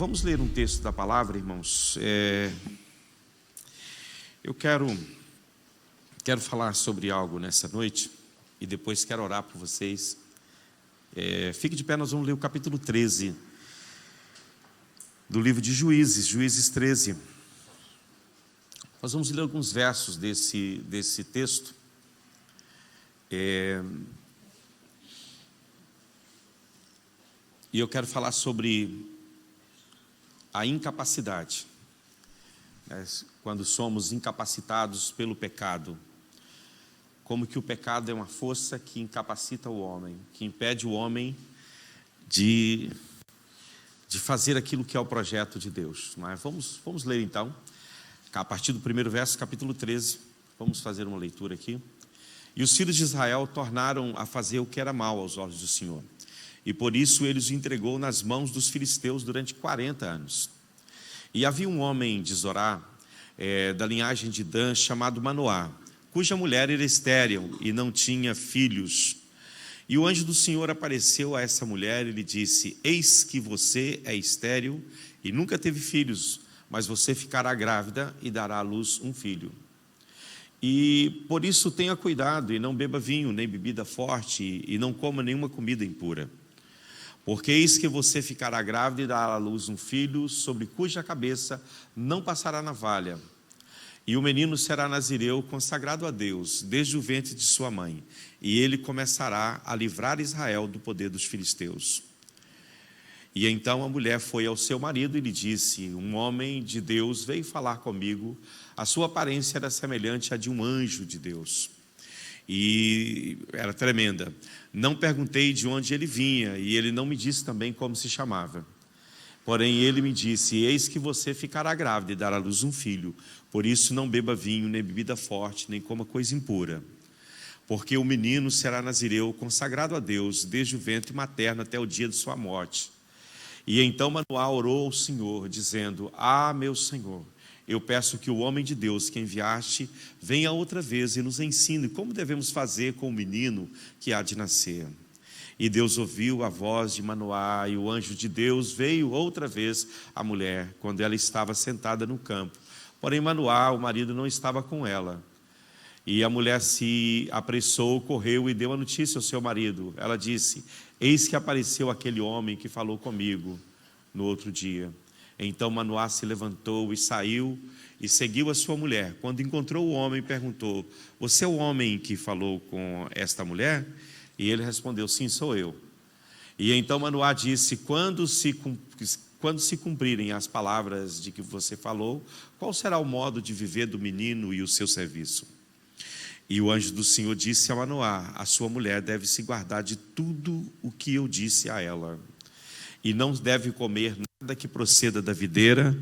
Vamos ler um texto da palavra, irmãos. Eu quero falar sobre algo nessa noite e depois quero orar por vocês. Fique de pé, nós vamos ler o capítulo 13 do livro de Juízes, Juízes 13. Nós vamos ler alguns versos desse texto. E eu quero falar sobre a incapacidade. Quando somos incapacitados pelo pecado, como que o pecado é uma força que incapacita o homem, que impede o homem de fazer aquilo que é o projeto de Deus. Mas vamos ler então, a partir do primeiro verso, capítulo 13, vamos fazer uma leitura aqui. E os filhos de Israel tornaram a fazer o que era mal aos olhos do Senhor, e por isso ele os entregou nas mãos dos filisteus durante 40 anos. E havia um homem de Zorá, da linhagem de Dan, chamado Manoá, cuja mulher era estéril e não tinha filhos. E o anjo do Senhor apareceu a essa mulher e lhe disse: eis que você é estéril e nunca teve filhos, mas você ficará grávida e dará à luz um filho. E por isso tenha cuidado e não beba vinho, nem bebida forte, e não coma nenhuma comida impura. Porque eis que você ficará grávida e dará à luz um filho, sobre cuja cabeça não passará navalha. E o menino será nazireu, consagrado a Deus, desde o ventre de sua mãe. E ele começará a livrar Israel do poder dos filisteus. E então a mulher foi ao seu marido e lhe disse: um homem de Deus veio falar comigo, a sua aparência era semelhante à de um anjo de Deus. E era tremenda. Não perguntei de onde ele vinha, e ele não me disse também como se chamava. Porém ele me disse: eis que você ficará grávida e dará à luz um filho. Por isso não beba vinho, nem bebida forte, nem coma coisa impura. Porque o menino será nazireu, consagrado a Deus, desde o ventre materno até o dia de sua morte. E então Manoá orou ao Senhor, dizendo: meu Senhor, eu peço que o homem de Deus que enviaste venha outra vez e nos ensine como devemos fazer com o menino que há de nascer. E Deus ouviu a voz de Manoá, e o anjo de Deus veio outra vez à mulher, quando ela estava sentada no campo. Porém Manoá, o marido, não estava com ela. E a mulher se apressou, correu e deu a notícia ao seu marido. Ela disse: eis que apareceu aquele homem que falou comigo no outro dia. Então Manoá se levantou e saiu e seguiu a sua mulher. Quando encontrou o homem, perguntou: você é o homem que falou com esta mulher? E ele respondeu: sim, sou eu. E então Manoá disse: quando se cumprirem as palavras de que você falou, qual será o modo de viver do menino e o seu serviço? E o anjo do Senhor disse a Manoá: a sua mulher deve se guardar de tudo o que eu disse a ela, e não deve comer nada que proceda da videira,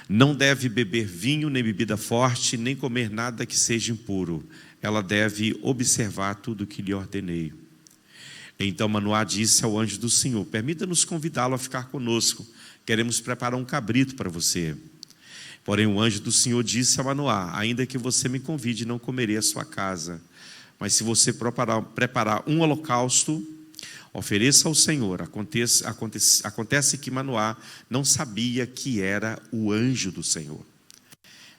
não deve beber vinho, nem bebida forte, nem comer nada que seja impuro. Ela deve observar tudo o que lhe ordenei. Então Manoá disse ao anjo do Senhor: permita-nos convidá-lo a ficar conosco, queremos preparar um cabrito para você. Porém o anjo do Senhor disse a Manoá: ainda que você me convide, não comerei a sua casa. Mas se você preparar um holocausto, ofereça ao Senhor. Acontece que Manoá não sabia que era o anjo do Senhor.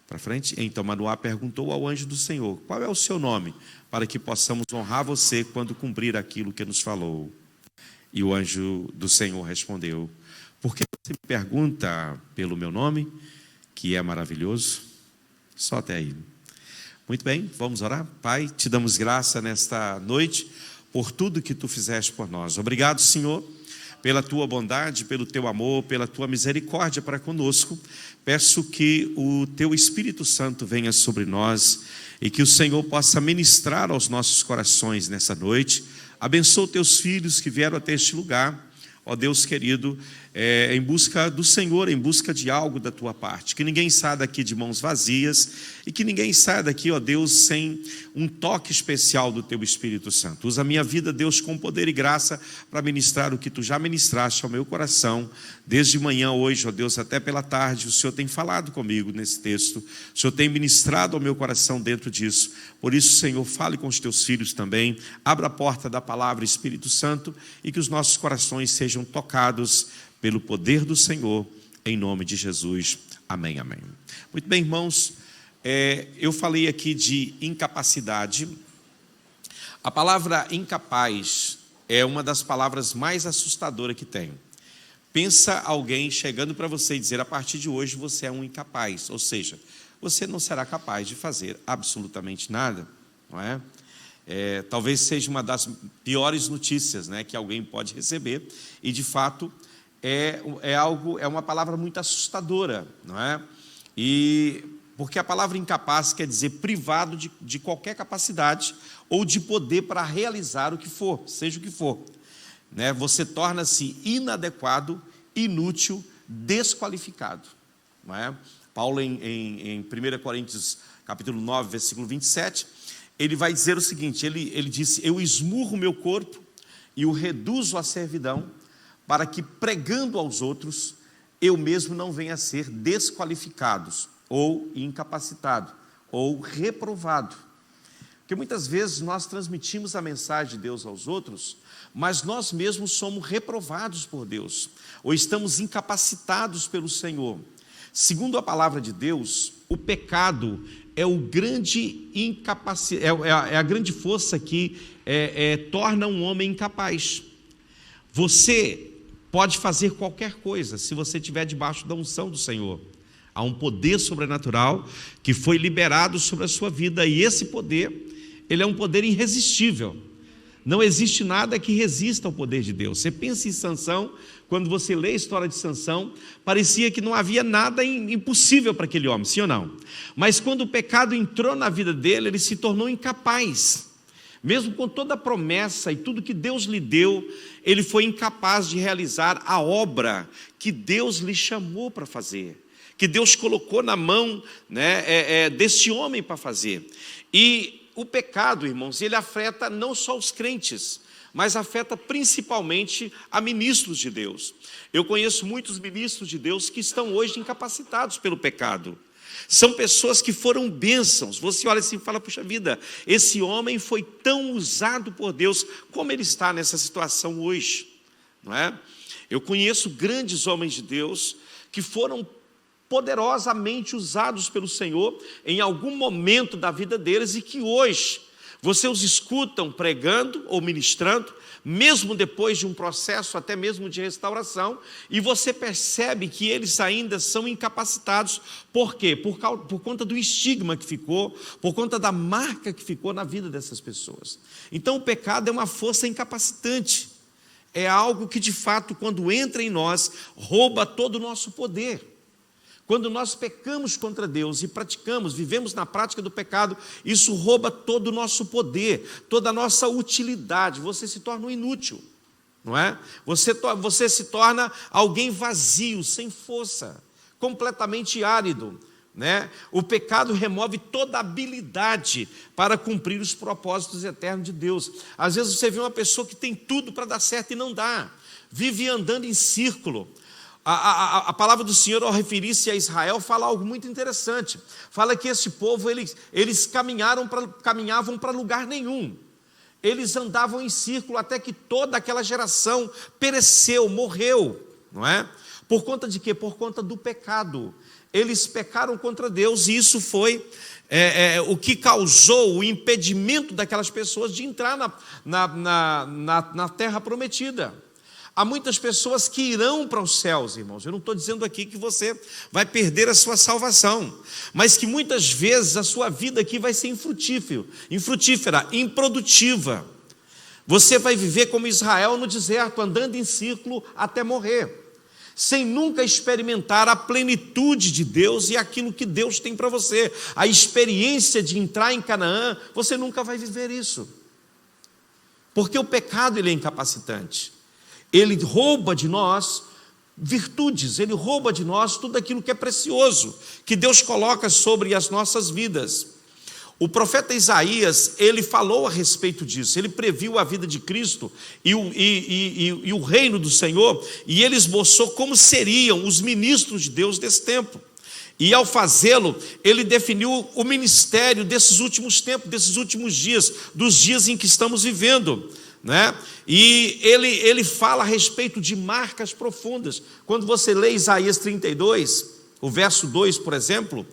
Para frente. Então Manoá perguntou ao anjo do Senhor: qual é o seu nome, para que possamos honrar você quando cumprir aquilo que nos falou? E o anjo do Senhor respondeu: por que você me pergunta pelo meu nome, que é maravilhoso? Só até aí. Muito bem, vamos orar. Pai, te damos graça nesta noite por tudo que tu fizeste por nós. Obrigado, Senhor, pela tua bondade, pelo teu amor, pela tua misericórdia para conosco. Peço que o teu Espírito Santo venha sobre nós e que o Senhor possa ministrar aos nossos corações nessa noite. Abençoa teus filhos que vieram até este lugar, ó Deus querido, em busca do Senhor, em busca de algo da tua parte. Que ninguém saia daqui de mãos vazias e que ninguém saia daqui, ó Deus, sem um toque especial do teu Espírito Santo. Usa a minha vida, Deus, com poder e graça para ministrar o que tu já ministraste ao meu coração. Desde manhã, hoje, ó Deus, até pela tarde, o Senhor tem falado comigo nesse texto. O Senhor tem ministrado ao meu coração dentro disso. Por isso, Senhor, fale com os teus filhos também. Abra a porta da palavra, Espírito Santo, e que os nossos corações sejam tocados pelo poder do Senhor, em nome de Jesus. Amém, amém. Muito bem, irmãos, eu falei aqui de incapacidade. A palavra incapaz é uma das palavras mais assustadoras que tem. Pensa alguém chegando para você e dizer: a partir de hoje você é um incapaz, ou seja, você não será capaz de fazer absolutamente nada, não é? Talvez seja uma das piores notícias, né, que alguém pode receber, e de fato é uma palavra muito assustadora, não é? Porque a palavra incapaz quer dizer privado de qualquer capacidade ou de poder para realizar o que for, seja o que for, né? Você torna-se inadequado, inútil, desqualificado, não é? Paulo, em 1 Coríntios capítulo 9, versículo 27, ele vai dizer o seguinte, ele disse: eu esmurro o meu corpo e o reduzo à servidão, para que, pregando aos outros, eu mesmo não venha a ser desqualificado, ou incapacitado, ou reprovado. Porque muitas vezes nós transmitimos a mensagem de Deus aos outros, mas nós mesmos somos reprovados por Deus, ou estamos incapacitados pelo Senhor. Segundo a palavra de Deus, o pecado é a grande força que torna um homem incapaz. Você pode fazer qualquer coisa se você estiver debaixo da unção do Senhor. Há um poder sobrenatural que foi liberado sobre a sua vida, e esse poder, ele é um poder irresistível. Não existe nada que resista ao poder de Deus. Você pensa em Sansão, quando você lê a história de Sansão, parecia que não havia nada impossível para aquele homem, sim ou não? Mas quando o pecado entrou na vida dele, ele se tornou incapaz. Mesmo com toda a promessa e tudo que Deus lhe deu, ele foi incapaz de realizar a obra que Deus lhe chamou para fazer, que Deus colocou na mão, né, deste homem para fazer. E o pecado, irmãos, ele afeta não só os crentes, mas afeta principalmente a ministros de Deus. Eu conheço muitos ministros de Deus que estão hoje incapacitados pelo pecado. São pessoas que foram bênçãos. Você olha assim e fala: puxa vida, esse homem foi tão usado por Deus, como ele está nessa situação hoje, não é? Eu conheço grandes homens de Deus que foram poderosamente usados pelo Senhor em algum momento da vida deles, e que hoje você os escutam pregando ou ministrando, mesmo depois de um processo até mesmo de restauração, e você percebe que eles ainda são incapacitados. Por quê? Por conta do estigma que ficou, por conta da marca que ficou na vida dessas pessoas. Então o pecado é uma força incapacitante, é algo que de fato, quando entra em nós, rouba todo o nosso poder. Quando nós pecamos contra Deus e vivemos na prática do pecado, isso rouba todo o nosso poder, toda a nossa utilidade. Você se torna um inútil, não é? Você se torna alguém vazio, sem força, completamente árido, né? O pecado remove toda a habilidade para cumprir os propósitos eternos de Deus. Às vezes você vê uma pessoa que tem tudo para dar certo e não dá, vive andando em círculo. A palavra do Senhor, ao referir-se a Israel, fala algo muito interessante. Fala que esse povo, eles caminhavam para lugar nenhum. Eles andavam em círculo até que toda aquela geração pereceu, morreu, não é? Por conta de quê? Por conta do pecado. Eles pecaram contra Deus, e isso foi o que causou o impedimento daquelas pessoas de entrar na terra prometida. Há muitas pessoas que irão para os céus, irmãos. Eu não estou dizendo aqui que você vai perder a sua salvação, mas que muitas vezes a sua vida aqui vai ser infrutífera, improdutiva. Você vai viver como Israel no deserto, andando em círculo até morrer, sem nunca experimentar a plenitude de Deus e aquilo que Deus tem para você. A experiência de entrar em Canaã, você nunca vai viver isso, porque o pecado, ele é incapacitante. Ele rouba de nós virtudes, ele rouba de nós tudo aquilo que é precioso, que Deus coloca sobre as nossas vidas. O profeta Isaías, ele falou a respeito disso, ele previu a vida de Cristo e o reino do Senhor, e ele esboçou como seriam os ministros de Deus desse tempo. E ao fazê-lo, ele definiu o ministério desses últimos tempos, desses últimos dias, dos dias em que estamos vivendo, né? E ele fala a respeito de marcas profundas. Quando você lê Isaías 32, o verso 2, por exemplo,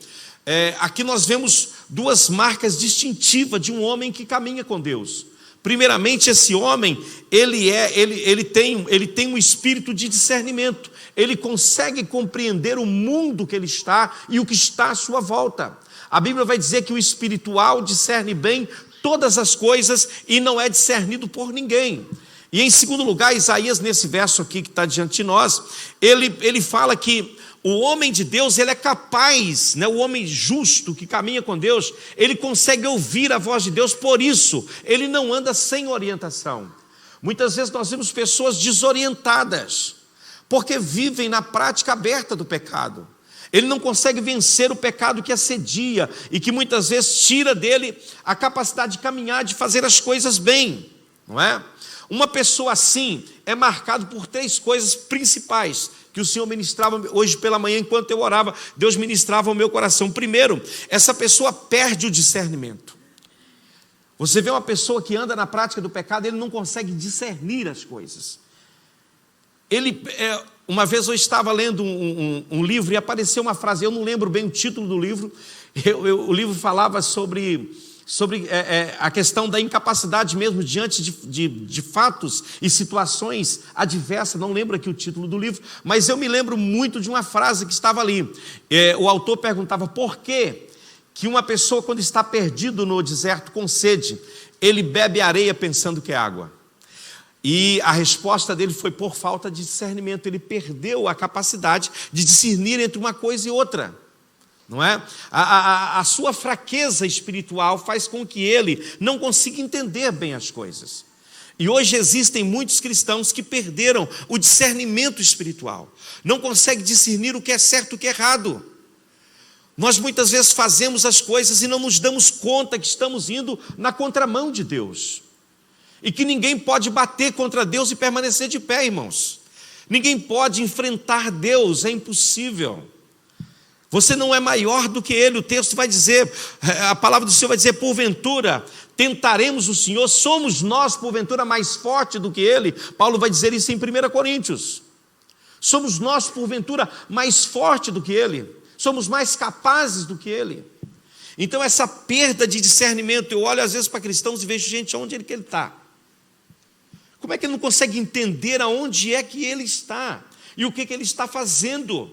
aqui nós vemos duas marcas distintivas de um homem que caminha com Deus. Primeiramente, esse homem, ele tem um espírito de discernimento. Ele consegue compreender o mundo que ele está e o que está à sua volta. A Bíblia vai dizer que o espiritual discerne bem todas as coisas e não é discernido por ninguém. E em segundo lugar, Isaías, nesse verso aqui que está diante de nós, ele fala que o homem de Deus, ele é capaz, né, o homem justo que caminha com Deus, ele consegue ouvir a voz de Deus, por isso ele não anda sem orientação. Muitas vezes nós vemos pessoas desorientadas, porque vivem na prática aberta do pecado. Ele não consegue vencer o pecado que assedia e que muitas vezes tira dele a capacidade de caminhar, de fazer as coisas bem, não é? Uma pessoa assim é marcado por três coisas principais que o Senhor ministrava hoje pela manhã, enquanto eu orava, Deus ministrava ao meu coração. Primeiro, essa pessoa perde o discernimento. Você vê uma pessoa que anda na prática do pecado, ele não consegue discernir as coisas. Uma vez eu estava lendo um livro e apareceu uma frase, eu não lembro bem o título do livro, o livro falava sobre a questão da incapacidade mesmo diante de fatos e situações adversas. Não lembro aqui o título do livro, mas eu me lembro muito de uma frase que estava ali. O autor perguntava por que uma pessoa, quando está perdido no deserto com sede, ele bebe areia pensando que é água. E a resposta dele foi por falta de discernimento. Ele perdeu a capacidade de discernir entre uma coisa e outra. Não é? A sua fraqueza espiritual faz com que ele não consiga entender bem as coisas. E hoje existem muitos cristãos que perderam o discernimento espiritual. Não conseguem discernir o que é certo e o que é errado. Nós muitas vezes fazemos as coisas e não nos damos conta que estamos indo na contramão de Deus. E que ninguém pode bater contra Deus e permanecer de pé, irmãos. Ninguém pode enfrentar Deus, é impossível. Você não é maior do que Ele. O texto vai dizer, a palavra do Senhor vai dizer, porventura tentaremos o Senhor, somos nós porventura mais forte do que Ele. Paulo vai dizer isso em 1 Coríntios. Somos nós porventura mais forte do que Ele. Somos mais capazes do que Ele. Então essa perda de discernimento, eu olho às vezes para cristãos e vejo gente onde ele está. Como é que ele não consegue entender aonde é que ele está e o que ele está fazendo?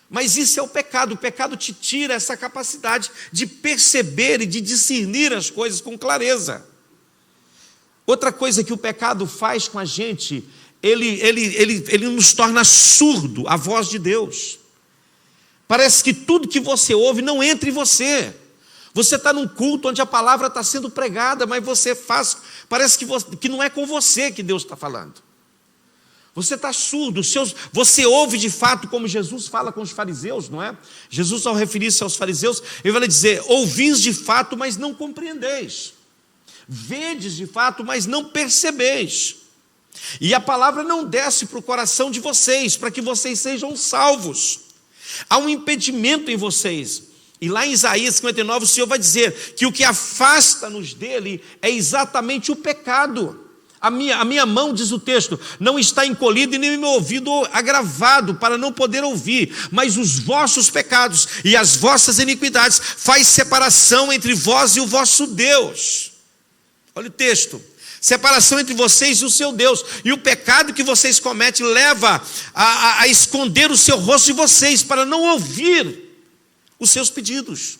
Mas isso é o pecado te tira essa capacidade de perceber e de discernir as coisas com clareza. Outra coisa que o pecado faz com a gente, ele nos torna surdo à voz de Deus. Parece que tudo que você ouve não entra em você. Você está num culto onde a palavra está sendo pregada, mas você faz, parece que não é com você que Deus está falando. Você está surdo, você ouve de fato como Jesus fala com os fariseus, não é? Jesus, ao referir-se aos fariseus, ele vai dizer, ouvis de fato, mas não compreendeis. Vedes de fato, mas não percebeis. E a palavra não desce para o coração de vocês, para que vocês sejam salvos. Há um impedimento em vocês. E lá em Isaías 59, o Senhor vai dizer que o que afasta-nos dele é exatamente o pecado. A minha mão, diz o texto, não está encolhida e nem o meu ouvido agravado para não poder ouvir, mas os vossos pecados e as vossas iniquidades faz separação entre vós e o vosso Deus. Olha o texto. Separação entre vocês e o seu Deus. E o pecado que vocês cometem leva a esconder o seu rosto de vocês para não ouvir os seus pedidos.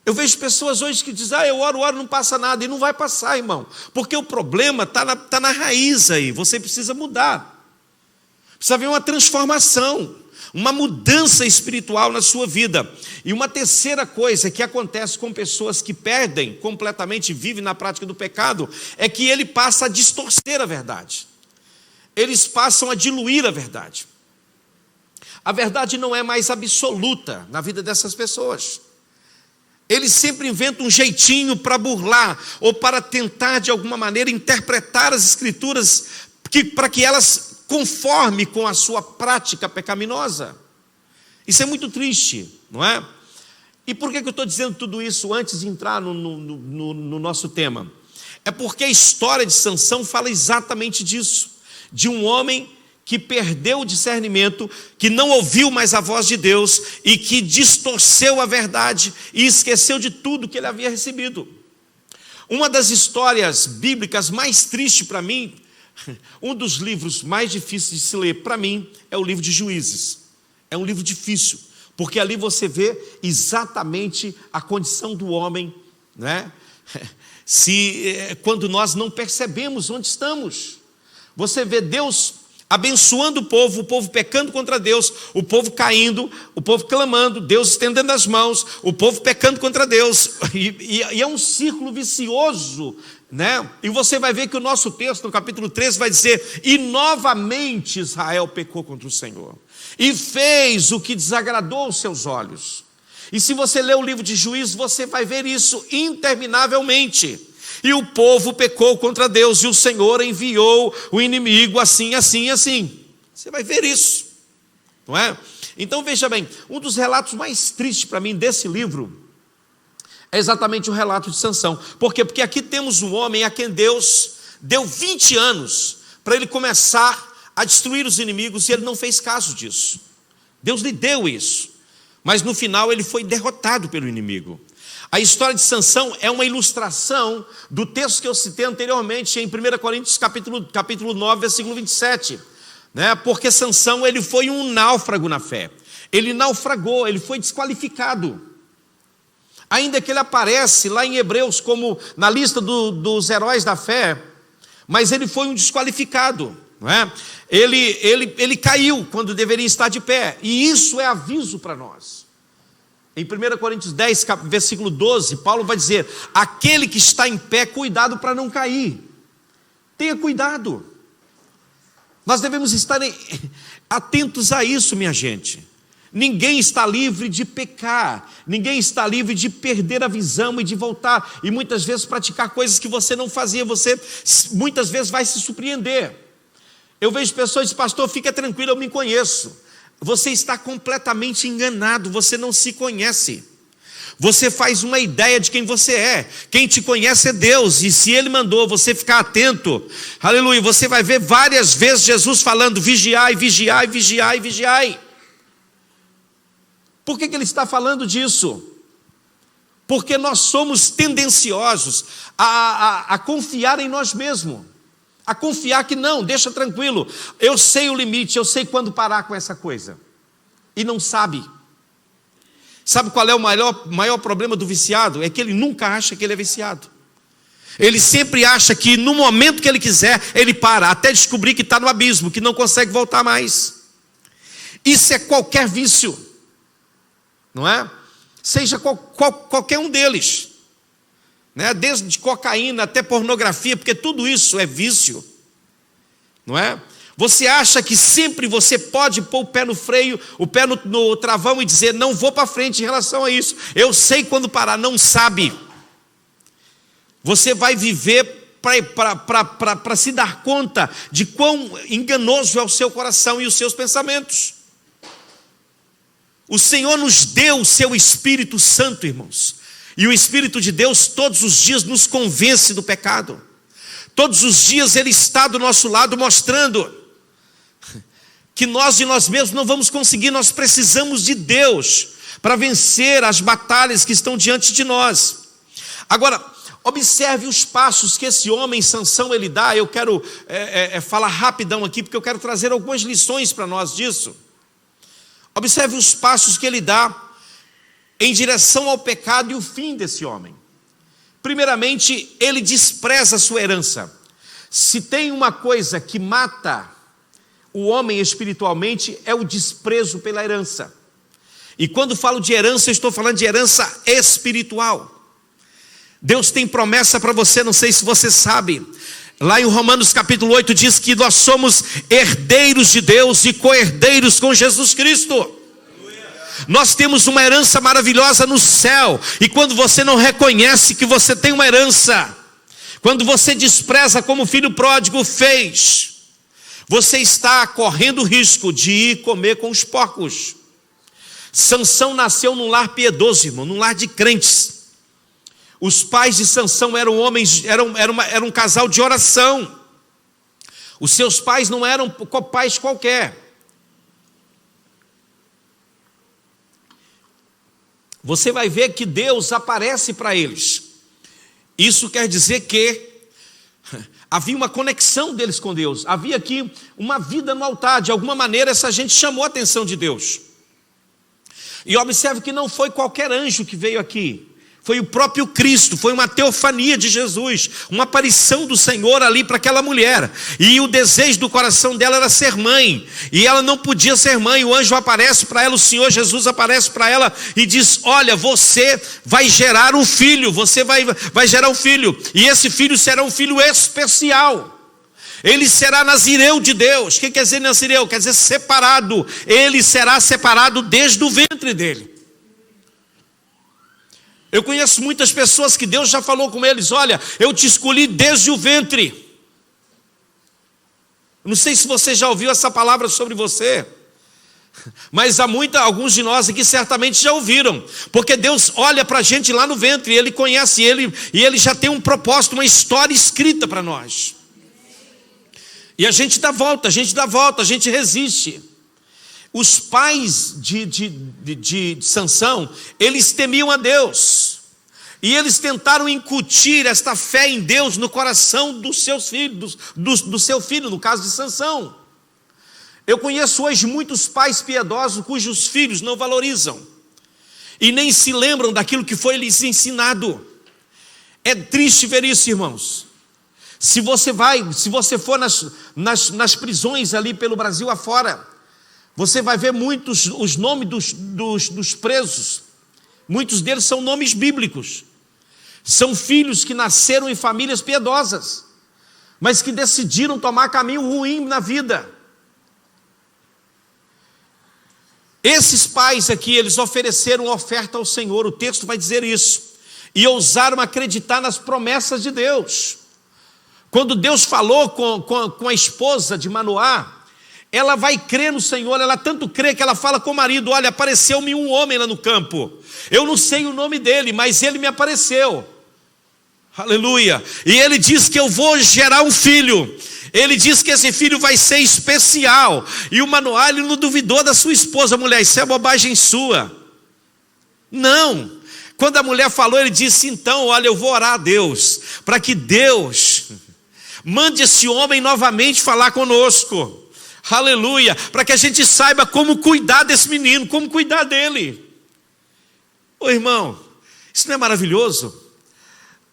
Eu vejo pessoas hoje que dizem, eu oro, não passa nada. E não vai passar, irmão. Porque o problema está na raiz aí. Você precisa mudar. Precisa haver uma transformação, uma mudança espiritual na sua vida. E uma terceira coisa que acontece com pessoas que perdem completamente, vivem na prática do pecado, é que ele passa a distorcer a verdade. Eles passam a diluir a verdade. A verdade não é mais absoluta na vida dessas pessoas. Eles sempre inventam um jeitinho para burlar ou para tentar de alguma maneira interpretar as escrituras para que elas conformem com a sua prática pecaminosa. Isso é muito triste, não é? E por que eu estou dizendo tudo isso antes de entrar no nosso tema? É porque a história de Sansão fala exatamente disso, de um homem que perdeu o discernimento, que não ouviu mais a voz de Deus e que distorceu a verdade e esqueceu de tudo que ele havia recebido. Uma das histórias bíblicas mais tristes para mim, um dos livros mais difíceis de se ler para mim, é o livro de Juízes. É um livro difícil, porque ali você vê exatamente a condição do homem, né? Quando nós não percebemos onde estamos. Você vê Deus abençoando o povo pecando contra Deus, o povo caindo, o povo clamando, Deus estendendo as mãos, o povo pecando contra Deus, e é um círculo vicioso, né? E você vai ver que o nosso texto, no capítulo 13, vai dizer: e novamente Israel pecou contra o Senhor, e fez o que desagradou aos seus olhos. E se você ler o livro de Juízes, você vai ver isso interminavelmente. E o povo pecou contra Deus, e o Senhor enviou o inimigo assim, assim, assim. Você vai ver isso, não é? Então veja bem, um dos relatos mais tristes para mim desse livro é exatamente o relato de Sansão. Por quê? Porque aqui temos um homem a quem Deus deu 20 anos para ele começar a destruir os inimigos, e ele não fez caso disso. Deus lhe deu isso, mas no final ele foi derrotado pelo inimigo. A história de Sansão é uma ilustração do texto que eu citei anteriormente em 1 Coríntios capítulo 9, versículo 27, né? Porque Sansão, ele foi um náufrago na fé. Ele naufragou, ele foi desqualificado. Ainda que ele aparece lá em Hebreus como na lista dos heróis da fé, mas ele foi um desqualificado, não é? Ele caiu quando deveria estar de pé, e isso é aviso para nós. Em 1 Coríntios 10, versículo 12, Paulo vai dizer: aquele que está em pé, cuidado para não cair. Tenha cuidado. Nós devemos estar atentos a isso, minha gente. Ninguém está livre de pecar, ninguém está livre de perder a visão e de voltar, e muitas vezes praticar coisas que você não fazia. Você muitas vezes vai se surpreender. Eu vejo pessoas dizendo: pastor, fica tranquilo, eu me conheço. Você está completamente enganado, você não se conhece. Você faz uma ideia de quem você é. Quem te conhece é Deus, e se Ele mandou você ficar atento, aleluia, você vai ver várias vezes Jesus falando: vigiai, vigiai, vigiai, vigiai. Por que Ele está falando disso? Porque nós somos tendenciosos a confiar em nós mesmos, a confiar que não, deixa tranquilo, eu sei o limite, eu sei quando parar com essa coisa, e não sabe. Sabe qual é o maior problema do viciado? É que ele nunca acha que ele é viciado. Ele sempre acha que no momento que ele quiser, ele para, até descobrir que está no abismo, que não consegue voltar mais. Isso é qualquer vício, não é? Seja qualquer um deles, né? Desde cocaína até pornografia, porque tudo isso é vício, não é? Você acha que sempre você pode pôr o pé no freio, o pé no travão e dizer: não vou para frente em relação a isso, eu sei quando parar. Não sabe. Você vai viver para se dar conta de quão enganoso é o seu coração e os seus pensamentos. O Senhor nos deu o seu Espírito Santo, irmãos, e o Espírito de Deus todos os dias nos convence do pecado. Todos os dias Ele está do nosso lado, mostrando que nós de nós mesmos não vamos conseguir. Nós precisamos de Deus para vencer as batalhas que estão diante de nós. Agora, observe os passos que esse homem Sansão ele dá. Eu quero falar rapidão aqui, porque eu quero trazer algumas lições para nós disso. Observe os passos que ele dá em direção ao pecado e o fim desse homem. Primeiramente, ele despreza a sua herança. Se tem uma coisa que mata o homem espiritualmente, é o desprezo pela herança. E quando falo de herança, eu estou falando de herança espiritual. Deus tem promessa para você, não sei se você sabe. Lá em Romanos capítulo 8 diz que nós somos herdeiros de Deus e co-herdeiros com Jesus Cristo. Nós temos uma herança maravilhosa no céu. E quando você não reconhece que você tem uma herança, quando você despreza como o filho pródigo fez, você está correndo o risco de ir comer com os porcos. Sansão nasceu num lar piedoso, irmão, num lar de crentes. Os pais de Sansão eram homens, era um casal de oração. Os seus pais não eram pais qualquer. Você vai ver que Deus aparece para eles. Isso quer dizer que havia uma conexão deles com Deus. Havia aqui uma vida no altar. De alguma maneira essa gente chamou a atenção de Deus. E observe que não foi qualquer anjo que veio aqui. Foi o próprio Cristo, foi uma teofania de Jesus, uma aparição do Senhor ali para aquela mulher. E o desejo do coração dela era ser mãe, e ela não podia ser mãe. O anjo aparece para ela, o Senhor Jesus aparece para ela e diz: olha, você vai gerar um filho, você vai gerar um filho, e esse filho será um filho especial. Ele será nazireu de Deus. O que quer dizer nazireu? Quer dizer separado. Ele será separado desde o ventre dele. Eu conheço muitas pessoas que Deus já falou com eles: olha, eu te escolhi desde o ventre. Não sei se você já ouviu essa palavra sobre você, mas alguns de nós aqui certamente já ouviram, porque Deus olha para a gente lá no ventre, Ele conhece e Ele já tem um propósito, uma história escrita para nós. E a gente dá volta, a gente resiste. Os pais de Sansão, eles temiam a Deus, e eles tentaram incutir esta fé em Deus no coração dos seus filhos, do seu filho, no caso de Sansão. Eu conheço hoje muitos pais piedosos cujos filhos não valorizam e nem se lembram daquilo que foi lhes ensinado. É triste ver isso, irmãos. Se você for nas prisões ali pelo Brasil afora, você vai ver muitos, os nomes dos presos, muitos deles são nomes bíblicos. São filhos que nasceram em famílias piedosas, mas que decidiram tomar caminho ruim na vida. Esses pais aqui, eles ofereceram oferta ao Senhor, o texto vai dizer isso, e ousaram acreditar nas promessas de Deus. Quando Deus falou com a esposa de Manoá, ela vai crer no Senhor. Ela tanto crê que ela fala com o marido: olha, apareceu-me um homem lá no campo, eu não sei o nome dele, mas ele me apareceu, aleluia, e ele diz que eu vou gerar um filho, ele diz que esse filho vai ser especial. E o Manoá, ele não duvidou da sua esposa: mulher, isso é bobagem sua. Não, quando a mulher falou, ele disse: então, olha, eu vou orar a Deus, para que Deus mande esse homem novamente falar conosco, aleluia, para que a gente saiba como cuidar desse menino, como cuidar dele. Ô irmão, isso não é maravilhoso?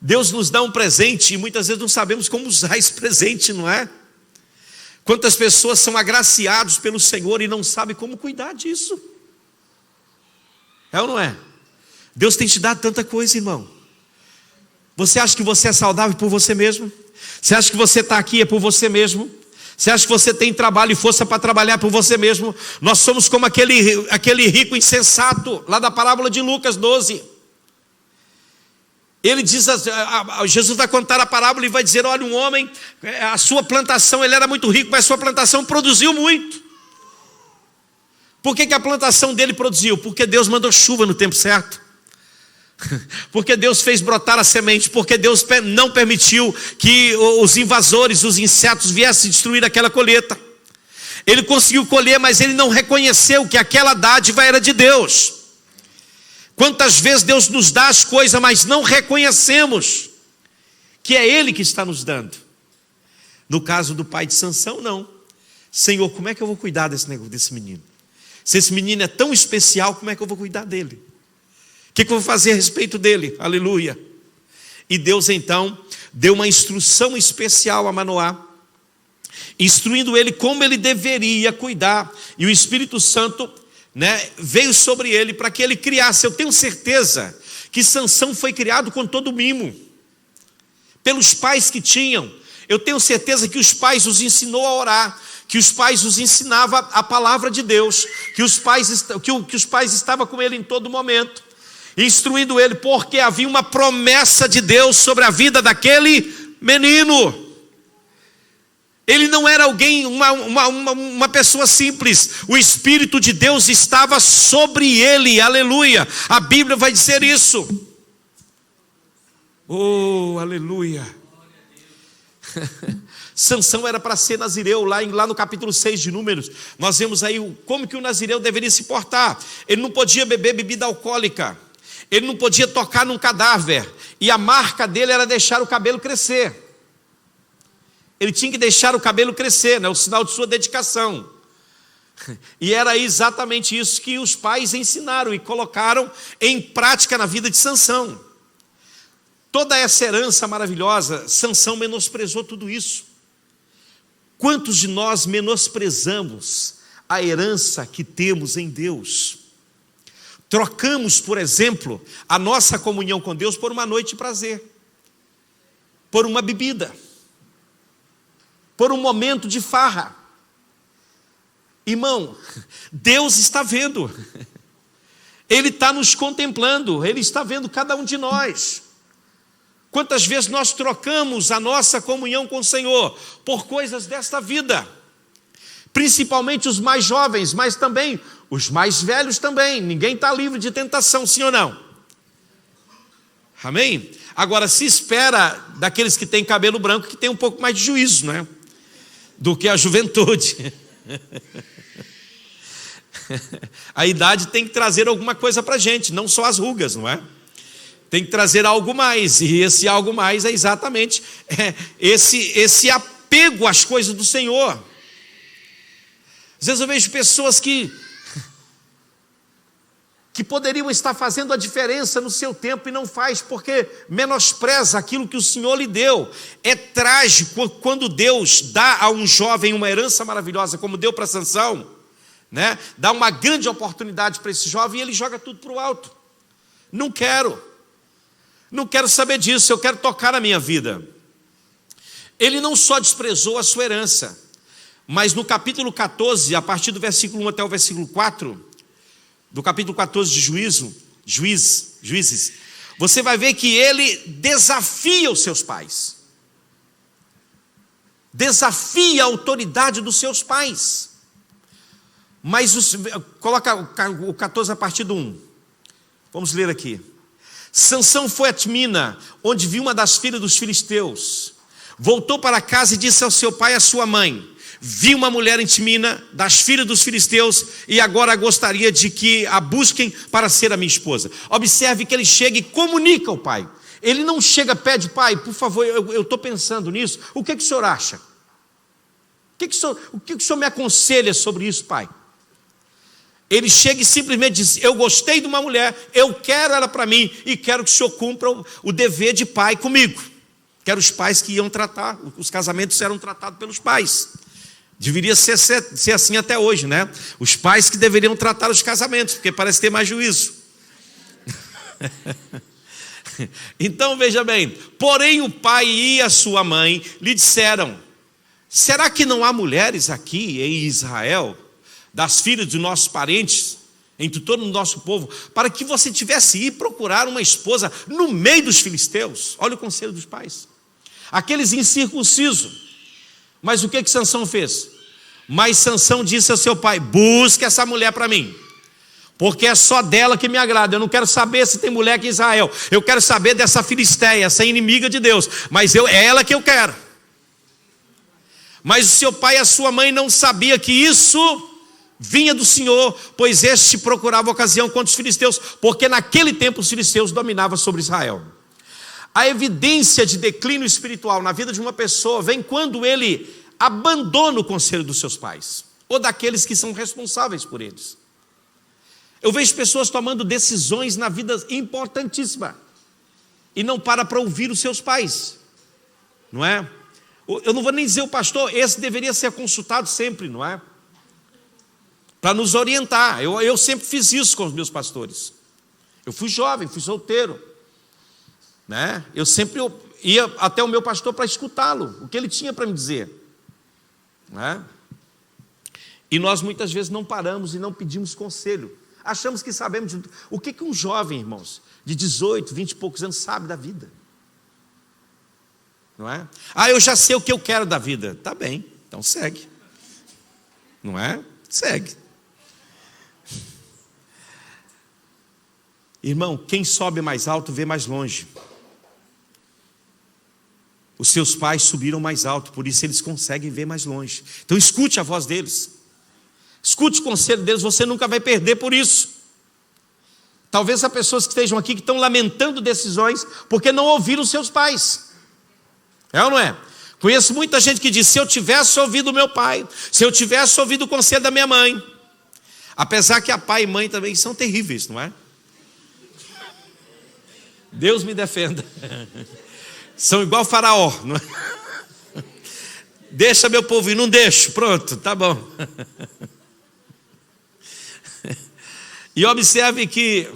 Deus nos dá um presente e muitas vezes não sabemos como usar esse presente, não é? Quantas pessoas são agraciados pelo Senhor e não sabem como cuidar disso? É ou não é? Deus tem te dado tanta coisa, irmão. Você acha que você é saudável por você mesmo? Você acha que você está aqui é por você mesmo? Você acha que você tem trabalho e força para trabalhar por você mesmo? Nós somos como aquele rico insensato, lá da parábola de Lucas 12. Ele diz, Jesus vai contar a parábola e vai dizer: olha, um homem, a sua plantação, ele era muito rico, mas a sua plantação produziu muito. Por que a plantação dele produziu? Porque Deus mandou chuva no tempo certo. Porque Deus fez brotar a semente, porque Deus não permitiu que os invasores, os insetos viessem destruir aquela colheita. Ele conseguiu colher, mas ele não reconheceu que aquela dádiva era de Deus. Quantas vezes Deus nos dá as coisas, mas não reconhecemos que é Ele que está nos dando. No caso do pai de Sansão, não. Senhor, como é que eu vou cuidar desse menino? Se esse menino é tão especial, como é que eu vou cuidar dele? O que eu vou fazer a respeito dele? Aleluia. E Deus então deu uma instrução especial a Manoá, instruindo ele como ele deveria cuidar. E o Espírito Santo, veio sobre ele para que ele criasse. Eu tenho certeza que Sansão foi criado com todo mimo, pelos pais que tinham. Eu tenho certeza que os pais os ensinou a orar, que os pais os ensinavam a palavra de Deus, que os pais estavam com ele em todo momento, instruindo ele, porque havia uma promessa de Deus sobre a vida daquele menino. Ele não era alguém, uma pessoa simples. O Espírito de Deus estava sobre ele, aleluia. A Bíblia vai dizer isso. Oh, aleluia. Sansão era para ser nazireu. Lá no capítulo 6 de Números, nós vemos aí como que o nazireu deveria se portar. Ele não podia beber bebida alcoólica, ele não podia tocar num cadáver, e a marca dele era deixar o cabelo crescer. Ele tinha que deixar o cabelo crescer, né? O sinal de sua dedicação. E era exatamente isso que os pais ensinaram e colocaram em prática na vida de Sansão. Toda essa herança maravilhosa, Sansão menosprezou tudo isso. Quantos de nós menosprezamos a herança que temos em Deus? Trocamos, por exemplo, a nossa comunhão com Deus por uma noite de prazer, por uma bebida, por um momento de farra. Irmão, Deus está vendo, Ele está nos contemplando, Ele está vendo cada um de nós. Quantas vezes nós trocamos a nossa comunhão com o Senhor por coisas desta vida, principalmente os mais jovens, mas também os mais velhos também. Ninguém está livre de tentação, sim ou não? Amém? Agora, se espera daqueles que têm cabelo branco que tem um pouco mais de juízo, né? Do que a juventude. A idade tem que trazer alguma coisa para a gente, não só as rugas, não é? Tem que trazer algo mais, e esse algo mais é exatamente esse apego às coisas do Senhor. Às vezes eu vejo pessoas que poderiam estar fazendo a diferença no seu tempo e não faz, porque menospreza aquilo que o Senhor lhe deu. É trágico quando Deus dá a um jovem uma herança maravilhosa, como deu para Sansão, né? Dá uma grande oportunidade para esse jovem e ele joga tudo para o alto. Não quero saber disso, eu quero tocar na minha vida. Ele não só desprezou a sua herança, mas no capítulo 14, a partir do versículo 1 até o versículo 4, do capítulo 14 de Juízes, você vai ver que ele desafia os seus pais, desafia a autoridade dos seus pais. Mas coloca o 14 a partir do 1, vamos ler aqui. Sansão foi a Timina, onde viu uma das filhas dos filisteus. Voltou para casa e disse ao seu pai e à sua mãe: vi uma mulher em Timina, das filhas dos filisteus, e agora gostaria de que a busquem para ser a minha esposa. Observe que ele chega e comunica ao pai. Ele não chega, pede: pai, por favor, eu estou pensando nisso, o que o senhor acha? O que o senhor me aconselha sobre isso, pai? Ele chega e simplesmente diz: eu gostei de uma mulher, eu quero ela para mim, e quero que o senhor cumpra o dever de pai comigo. Que eram os pais que iam tratar, os casamentos eram tratados pelos pais. Deveria ser assim até hoje, né? Os pais que deveriam tratar os casamentos, porque parece ter mais juízo. Então veja bem, porém o pai e a sua mãe lhe disseram: será que não há mulheres aqui em Israel, das filhas de nossos parentes, entre todo o nosso povo, para que você tivesse ido procurar uma esposa no meio dos filisteus? Olha o conselho dos pais, aqueles incircuncisos. Mas o que Sansão fez? Mas Sansão disse ao seu pai: busque essa mulher para mim, porque é só dela que me agrada. Eu não quero saber se tem mulher aqui em Israel, eu quero saber dessa filisteia, essa inimiga de Deus, mas é ela que eu quero. Mas o seu pai e a sua mãe não sabiam que isso vinha do Senhor, pois este procurava ocasião contra os filisteus, porque naquele tempo os filisteus dominavam sobre Israel. A evidência de declínio espiritual na vida de uma pessoa vem quando ele abandona o conselho dos seus pais, ou daqueles que são responsáveis por eles. Eu vejo pessoas tomando decisões na vida importantíssima, e não para ouvir os seus pais, não é? Eu não vou nem dizer o pastor, esse deveria ser consultado sempre, não é? Para nos orientar. Eu sempre fiz isso com os meus pastores. Eu fui jovem, fui solteiro, né? Eu sempre ia até o meu pastor para escutá-lo, o que ele tinha para me dizer, né? E nós muitas vezes não paramos e não pedimos conselho. Achamos que sabemos o que um jovem, irmãos, de 18, 20 e poucos anos sabe da vida, não é? Eu já sei o que eu quero da vida. Tá bem, então segue, não é? Segue. Irmão, quem sobe mais alto vê mais longe. Os seus pais subiram mais alto, por isso eles conseguem ver mais longe. Então escute a voz deles. Escute o conselho deles, você nunca vai perder por isso. Talvez há pessoas que estejam aqui que estão lamentando decisões porque não ouviram seus pais. É ou não é? Conheço muita gente que diz, se eu tivesse ouvido o meu pai, se eu tivesse ouvido o conselho da minha mãe. Apesar que a pai e mãe também são terríveis, não é? Deus me defenda. São igual Faraó, não é? Deixa meu povo ir, não deixo, pronto, tá bom. E observe que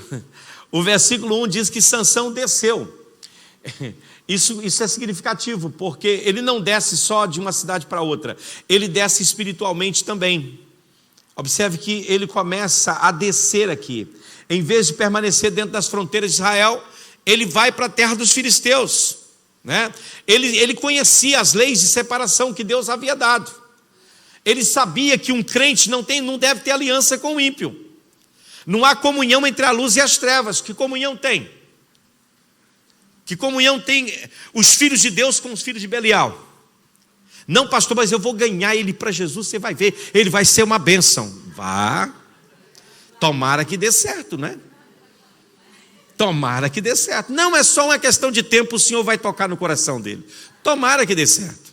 o versículo 1 diz que Sansão desceu. Isso é significativo, porque ele não desce só de uma cidade para outra, ele desce espiritualmente também. Observe que ele começa a descer aqui. Em vez de permanecer dentro das fronteiras de Israel, ele vai para a terra dos filisteus, né? Ele conhecia as leis de separação que Deus havia dado. Ele sabia que um crente não deve ter aliança com o ímpio. Não há comunhão entre a luz e as trevas. Que comunhão tem? Que comunhão tem os filhos de Deus com os filhos de Belial? Não, pastor, mas eu vou ganhar ele para Jesus, você vai ver, ele vai ser uma bênção. Vá, tomara que dê certo, né? Tomara que dê certo. Não é só uma questão de tempo, o Senhor vai tocar no coração dele. Tomara que dê certo.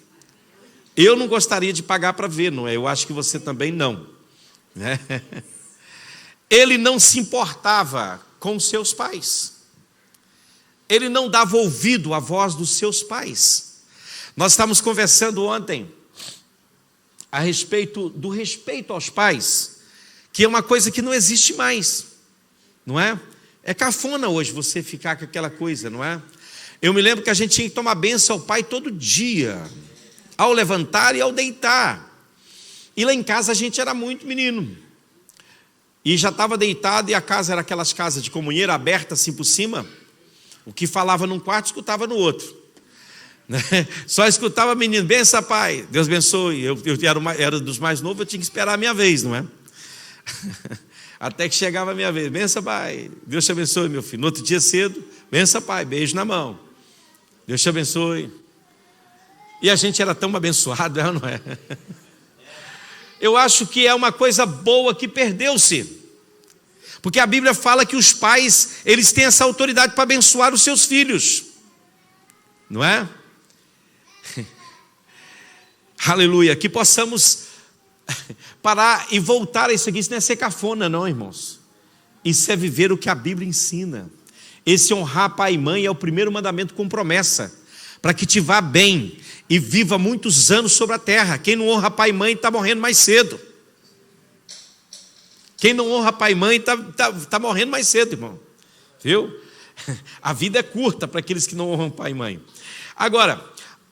Eu não gostaria de pagar para ver, não é? Eu acho que você também não, né? Ele não se importava com seus pais. Ele não dava ouvido à voz dos seus pais. Nós estávamos conversando ontem a respeito do respeito aos pais, que é uma coisa que não existe mais, não é? É cafona hoje você ficar com aquela coisa, não é? Eu me lembro que a gente tinha que tomar bênção ao pai todo dia, ao levantar e ao deitar. E lá em casa a gente era muito menino. E já estava deitado e a casa era aquelas casas de comunheiro aberta assim por cima. O que falava num quarto, escutava no outro. Só escutava menino, benção pai, Deus abençoe. Eu era dos mais novos, eu tinha que esperar a minha vez, não é? Até que chegava a minha vez, benção pai, Deus te abençoe meu filho. No outro dia cedo, benção pai, beijo na mão, Deus te abençoe. E a gente era tão abençoado, não é? Eu acho que é uma coisa boa que perdeu-se. Porque a Bíblia fala que os pais, eles têm essa autoridade para abençoar os seus filhos. Não é? Aleluia. Que possamos parar e voltar a isso aqui. Isso não é ser cafona não, irmãos. Isso é viver o que a Bíblia ensina. Esse honrar pai e mãe é o primeiro mandamento com promessa. Para que te vá bem e viva muitos anos sobre a terra. Quem não honra pai e mãe está morrendo mais cedo. Quem não honra pai e mãe está morrendo mais cedo, irmão. Viu? A vida é curta para aqueles que não honram pai e mãe. Agora,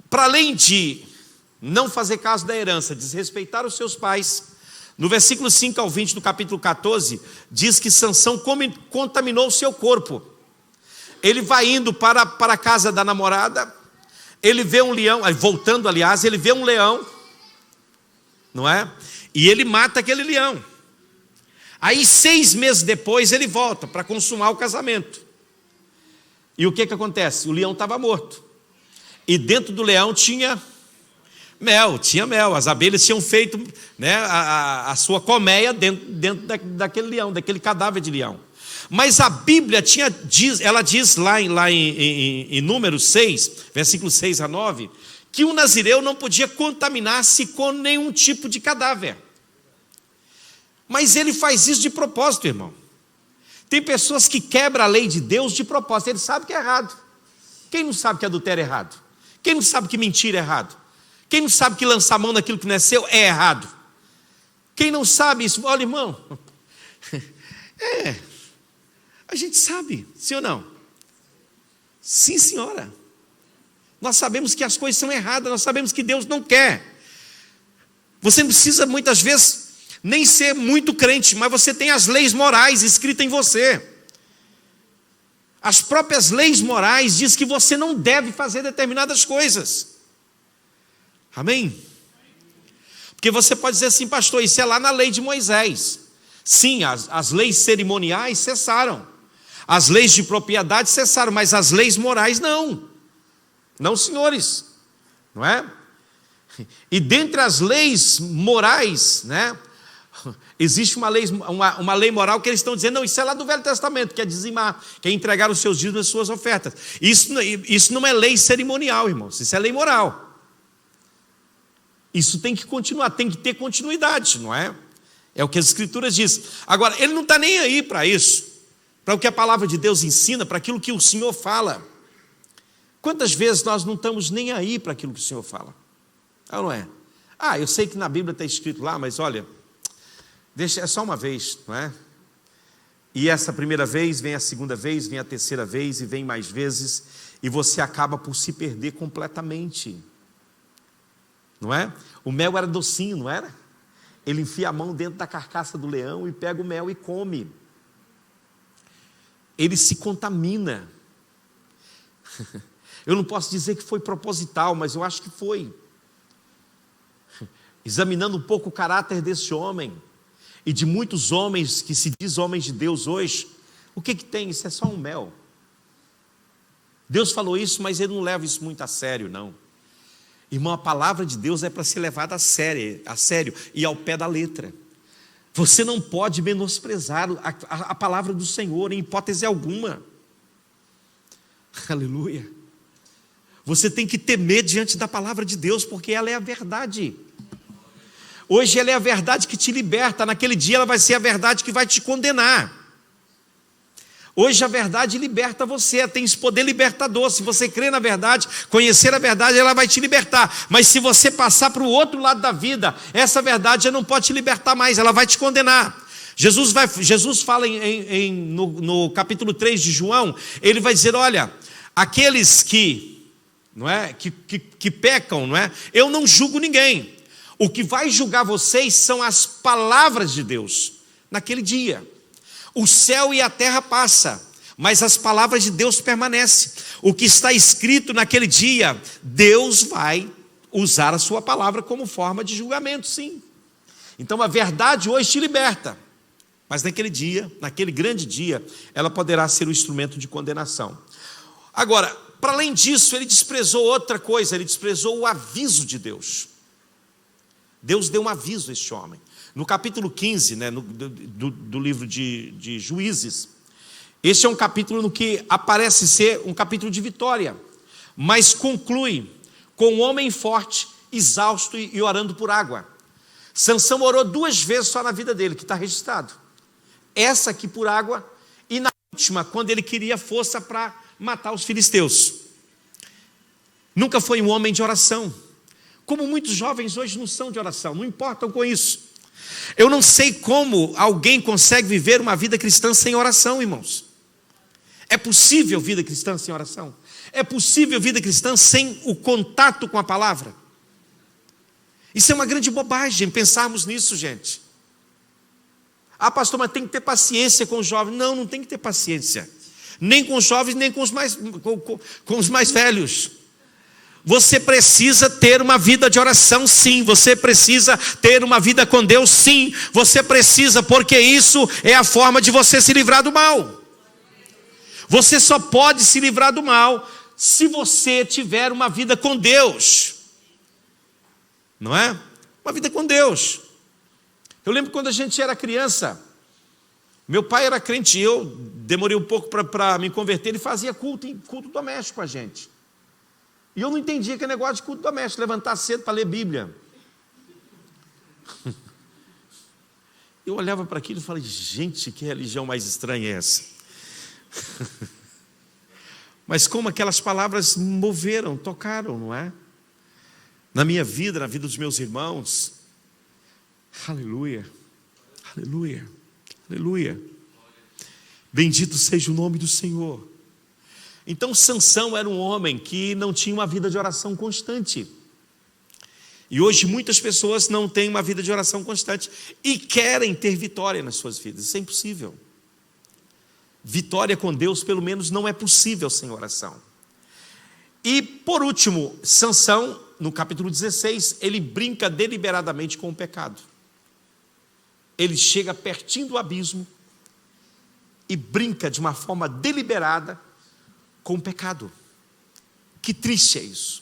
para além de não fazer caso da herança, desrespeitar os seus pais, no versículo 5 ao 20 do capítulo 14, diz que Sansão contaminou o seu corpo. Ele vai indo para a casa da namorada, ele vê um leão, voltando aliás, ele vê um leão, não é? E ele mata aquele leão. Aí 6 meses depois ele volta para consumar o casamento. E o que acontece? O leão estava morto. E dentro do leão tinha mel. As abelhas tinham feito, né, a sua colmeia dentro daquele leão, daquele cadáver de leão. Mas a Bíblia ela diz lá em Números 6, versículos 6 a 9, que o nazireu não podia contaminar-se com nenhum tipo de cadáver. Mas ele faz isso de propósito, irmão. Tem pessoas que quebram a lei de Deus de propósito. Ele sabe que é errado. Quem não sabe que adultério é errado? Quem não sabe que mentir é errado? Quem não sabe que lançar a mão naquilo que não é seu é errado? Quem não sabe isso? Olha, irmão, a gente sabe, sim ou não? Sim, senhora. Nós sabemos que as coisas são erradas, nós sabemos que Deus não quer. Você não precisa muitas vezes nem ser muito crente, mas você tem as leis morais escritas em você. As próprias leis morais dizem que você não deve fazer determinadas coisas. Amém? Porque você pode dizer assim, pastor, isso é lá na lei de Moisés. Sim, as leis cerimoniais cessaram. As leis de propriedade cessaram, mas as leis morais não. Não, senhores. não é? E dentre as leis morais, né, existe uma lei moral que eles estão dizendo, não, isso é lá do Velho Testamento, que é dizimar, que é entregar os seus dízimos e as suas ofertas. Isso não é lei cerimonial, irmãos, isso é lei moral. Isso tem que continuar, tem que ter continuidade, não é? É o que as Escrituras dizem. Agora, ele não está nem aí para isso, para o que a palavra de Deus ensina, para aquilo que o Senhor fala. Quantas vezes nós não estamos nem aí para aquilo que o Senhor fala? Não é? Eu sei que na Bíblia está escrito lá, mas olha, é só uma vez, não é? E essa primeira vez, vem a segunda vez, vem a terceira vez e vem mais vezes, e você acaba por se perder completamente, não é? O mel era docinho, não era? Ele enfia a mão dentro da carcaça do leão e pega o mel e come. Ele se contamina. Eu não posso dizer que foi proposital, mas eu acho que foi. Examinando um pouco o caráter desse homem e de muitos homens que se diz homens de Deus hoje, o que tem? Isso é só um mel. Deus falou isso, mas ele não leva isso muito a sério, não. Irmão, a palavra de Deus é para ser levada a sério e ao pé da letra. Você não pode menosprezar a palavra do Senhor em hipótese alguma. Aleluia. Você tem que temer diante da palavra de Deus, porque ela é a verdade. Hoje ela é a verdade que te liberta, naquele dia ela vai ser a verdade que vai te condenar. Hoje a verdade liberta você, tem esse poder libertador. Se você crê na verdade, conhecer a verdade, ela vai te libertar. Mas se você passar para o outro lado da vida, essa verdade já não pode te libertar mais, ela vai te condenar. Jesus fala no capítulo 3 de João, ele vai dizer, olha, aqueles que pecam, não é? Eu não julgo ninguém. O que vai julgar vocês são as palavras de Deus, naquele dia. O céu e a terra passam, mas as palavras de Deus permanecem. O que está escrito naquele dia, Deus vai usar a sua palavra como forma de julgamento, sim. Então a verdade hoje te liberta, mas naquele dia, naquele grande dia, ela poderá ser um instrumento de condenação. Agora, para além disso, ele desprezou outra coisa, ele desprezou o aviso de Deus. Deus deu um aviso a este homem. No capítulo 15, né, do livro de Juízes, este é um capítulo no que aparece ser um capítulo de vitória, mas conclui com um homem forte, exausto e orando por água. Sansão orou 2 vezes só na vida dele, que está registrado. Essa aqui por água, e na última, quando ele queria força para matar os filisteus. Nunca foi um homem de oração, como muitos jovens hoje não são de oração, não importam com isso. Eu não sei como alguém consegue viver uma vida cristã sem oração, irmãos. É possível vida cristã sem oração? É possível vida cristã sem o contato com a palavra? Isso é uma grande bobagem, pensarmos nisso, gente. Pastor, mas tem que ter paciência com os jovens. Não, não tem que ter paciência. Nem com os jovens, nem com os mais velhos. Você precisa ter uma vida de oração, sim. Você precisa ter uma vida com Deus, sim. Você precisa, porque isso é a forma de você se livrar do mal. Você só pode se livrar do mal se você tiver uma vida com Deus. Não é? Uma vida com Deus. Eu lembro quando a gente era criança, meu pai era crente, eu demorei um pouco para me converter, ele fazia culto doméstico com a gente. E eu não entendia que negócio de culto doméstico, levantar cedo para ler Bíblia. Eu olhava para aquilo e falei, gente, que religião mais estranha é essa? Mas como aquelas palavras moveram, tocaram, não é? Na minha vida, na vida dos meus irmãos. Aleluia, aleluia, aleluia. Bendito seja o nome do Senhor. Então Sansão era um homem que não tinha uma vida de oração constante. E hoje muitas pessoas não têm uma vida de oração constante e querem ter vitória nas suas vidas. Isso é impossível. Vitória com Deus, pelo menos, não é possível sem oração. E por último, Sansão, no capítulo 16, ele brinca deliberadamente com o pecado. Ele chega pertinho do abismo e brinca de uma forma deliberada com o pecado. Que triste é isso.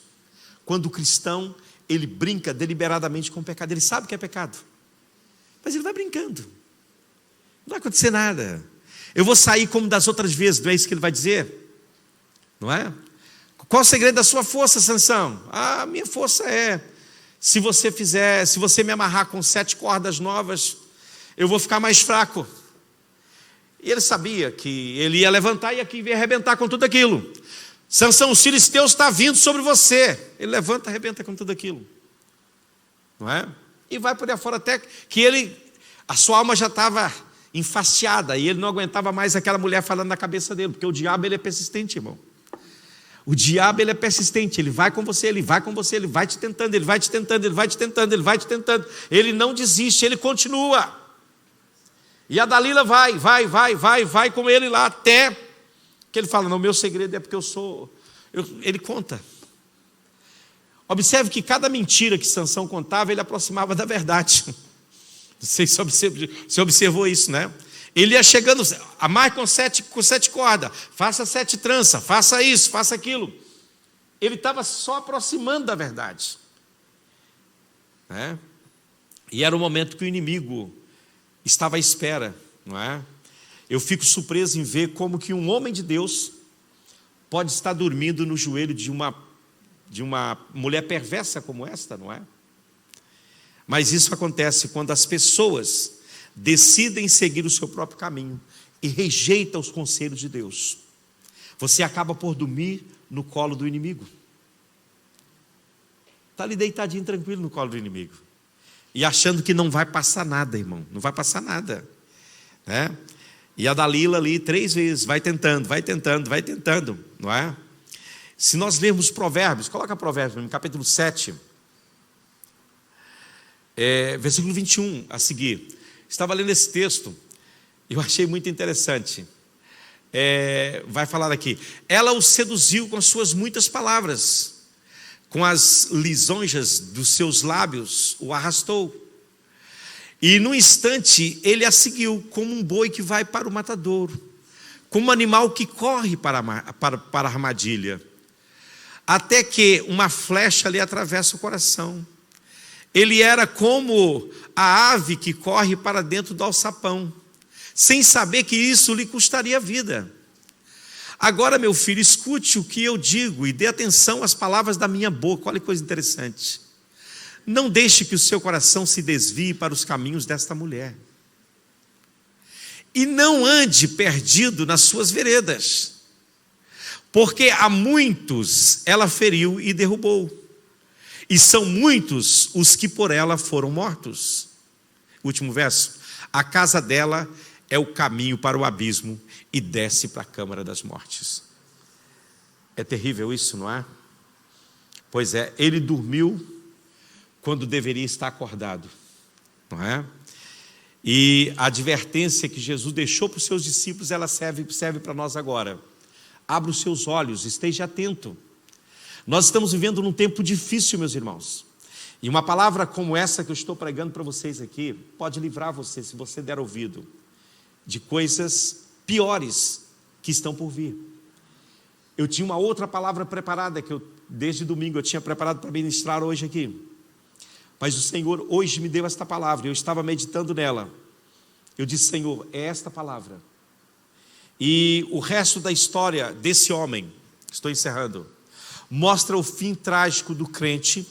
quando o cristão, ele brinca deliberadamente com o pecado. Ele sabe que é pecado, mas ele vai brincando. Não vai acontecer nada. Eu vou sair como das outras vezes, não é isso que ele vai dizer? Não é? Qual o segredo da sua força, Sansão? A minha força é, se você me amarrar com 7 cordas novas, eu vou ficar mais fraco. E ele sabia que ele ia levantar e aqui ia arrebentar com tudo aquilo. Sansão, os filisteus estão vindo sobre você. Ele levanta e arrebenta com tudo aquilo. Não é? E vai por aí fora até que a sua alma já estava enfastiada e ele não aguentava mais aquela mulher falando na cabeça dele, porque o diabo ele é persistente, irmão. O diabo ele é persistente, ele vai com você, ele vai com você, ele vai te tentando, ele vai te tentando, ele vai te tentando, ele vai te tentando. Ele não desiste, ele continua. E a Dalila vai com ele lá até que ele fala, não, meu segredo é porque ele conta. Observe que cada mentira que Sansão contava, ele aproximava da verdade. Não sei se você observou isso, né? Ele ia chegando, amarre com 7 cordas, faça 7 tranças, faça isso, faça aquilo. Ele estava só aproximando da verdade. Né? E era o momento que o inimigo estava à espera, não é? Eu fico surpreso em ver como que um homem de Deus pode estar dormindo no joelho de uma mulher perversa como esta, não é? Mas isso acontece quando as pessoas decidem seguir o seu próprio caminho e rejeitam os conselhos de Deus. Você acaba por dormir no colo do inimigo. Está ali deitadinho, tranquilo no colo do inimigo. E achando que não vai passar nada, irmão. Não vai passar nada. Né? E a Dalila ali 3 vezes, vai tentando, não é? Se nós lermos Provérbios, coloca Provérbios no capítulo 7, versículo 21 a seguir. Estava lendo esse texto, eu achei muito interessante. Vai falar aqui, ela o seduziu com as suas muitas palavras, com as lisonjas dos seus lábios, o arrastou. E no instante ele a seguiu, como um boi que vai para o matadouro, como um animal que corre para a armadilha, até que uma flecha lhe atravessa o coração. Ele era como a ave que corre para dentro do alçapão, sem saber que isso lhe custaria a vida. Agora, meu filho, escute o que eu digo e dê atenção às palavras da minha boca. Olha que coisa interessante. Não deixe que o seu coração se desvie para os caminhos desta mulher. E não ande perdido nas suas veredas, porque a muitos ela feriu e derrubou. E são muitos os que por ela foram mortos. Último verso. A casa dela é o caminho para o abismo e desce para a câmara das mortes. É terrível isso, não é? Pois é, ele dormiu quando deveria estar acordado, não é? E a advertência que Jesus deixou para os seus discípulos, ela serve para nós agora. Abra os seus olhos, esteja atento. Nós estamos vivendo num tempo difícil, meus irmãos. E uma palavra como essa que eu estou pregando para vocês aqui, pode livrar você, se você der ouvido, de coisas piores que estão por vir. Eu tinha uma outra palavra preparada, que desde domingo eu tinha preparado para ministrar hoje aqui. Mas o Senhor hoje me deu esta palavra, eu estava meditando nela. Eu disse, Senhor, é esta palavra. E o resto da história desse homem, estou encerrando, mostra o fim trágico do crente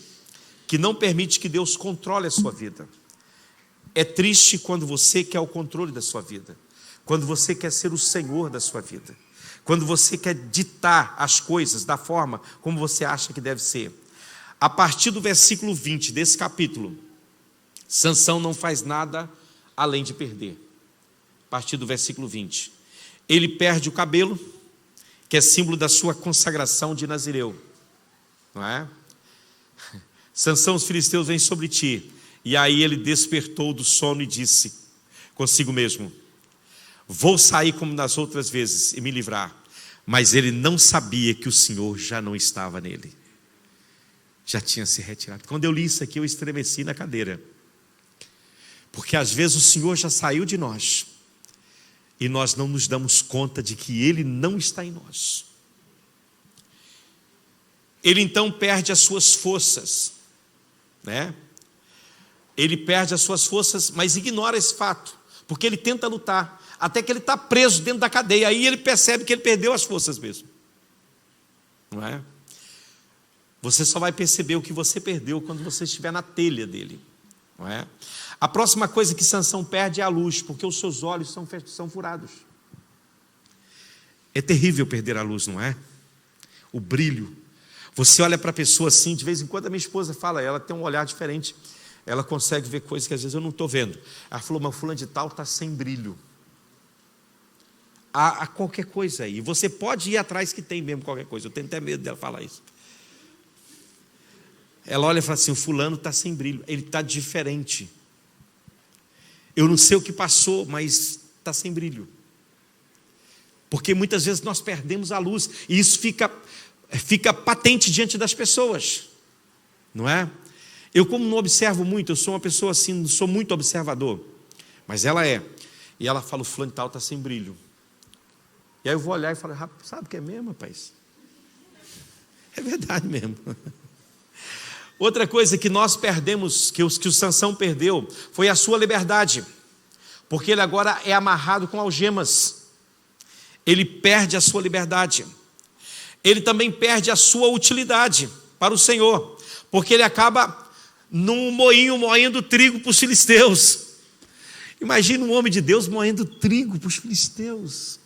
que não permite que Deus controle a sua vida. É triste quando você quer o controle da sua vida, quando você quer ser o Senhor da sua vida, quando você quer ditar as coisas da forma como você acha que deve ser. A partir do versículo 20 desse capítulo, Sansão não faz nada além de perder. A partir do versículo 20, ele perde o cabelo, que é símbolo da sua consagração de Nazireu, não é? Sansão, os filisteus vêm sobre ti. E aí ele despertou do sono e disse consigo mesmo, vou sair como nas outras vezes e me livrar. Mas ele não sabia que o Senhor já não estava nele, já tinha se retirado. Quando eu li isso aqui, eu estremeci na cadeira, porque às vezes o Senhor já saiu de nós e nós não nos damos conta de que Ele não está em nós. ele então perde as suas forças, né? Ele perde as suas forças, mas ignora esse fato, porque ele tenta lutar, até que ele está preso dentro da cadeia, aí ele percebe que ele perdeu as forças mesmo, não é? Você só vai perceber o que você perdeu quando você estiver na telha dele, não é? A próxima coisa que Sansão perde é a luz, porque os seus olhos são furados. É terrível perder a luz, não é? O brilho. Você olha para a pessoa assim, de vez em quando a minha esposa fala, ela tem um olhar diferente, ela consegue ver coisas que às vezes eu não estou vendo. Ela falou, mas fulano de tal está sem brilho. Há qualquer coisa aí, você pode ir atrás que tem mesmo qualquer coisa, eu tenho até medo dela falar isso. Ela olha e fala assim, o fulano está sem brilho, ele está diferente. Eu não sei o que passou, mas está sem brilho. Porque muitas vezes nós perdemos a luz, e isso fica patente diante das pessoas, não é? Eu, como não observo muito, eu sou uma pessoa assim, não sou muito observador, mas ela é, e ela fala, o fulano tal está sem brilho. E aí eu vou olhar e falo, sabe o que é mesmo, rapaz? É verdade mesmo. Outra coisa que nós perdemos, que o Sansão perdeu, foi a sua liberdade, porque ele agora é amarrado com algemas. Ele perde a sua liberdade. Ele também perde a sua utilidade para o Senhor, porque ele acaba num moinho moendo trigo para os filisteus. Imagina um homem de Deus moendo trigo para os filisteus.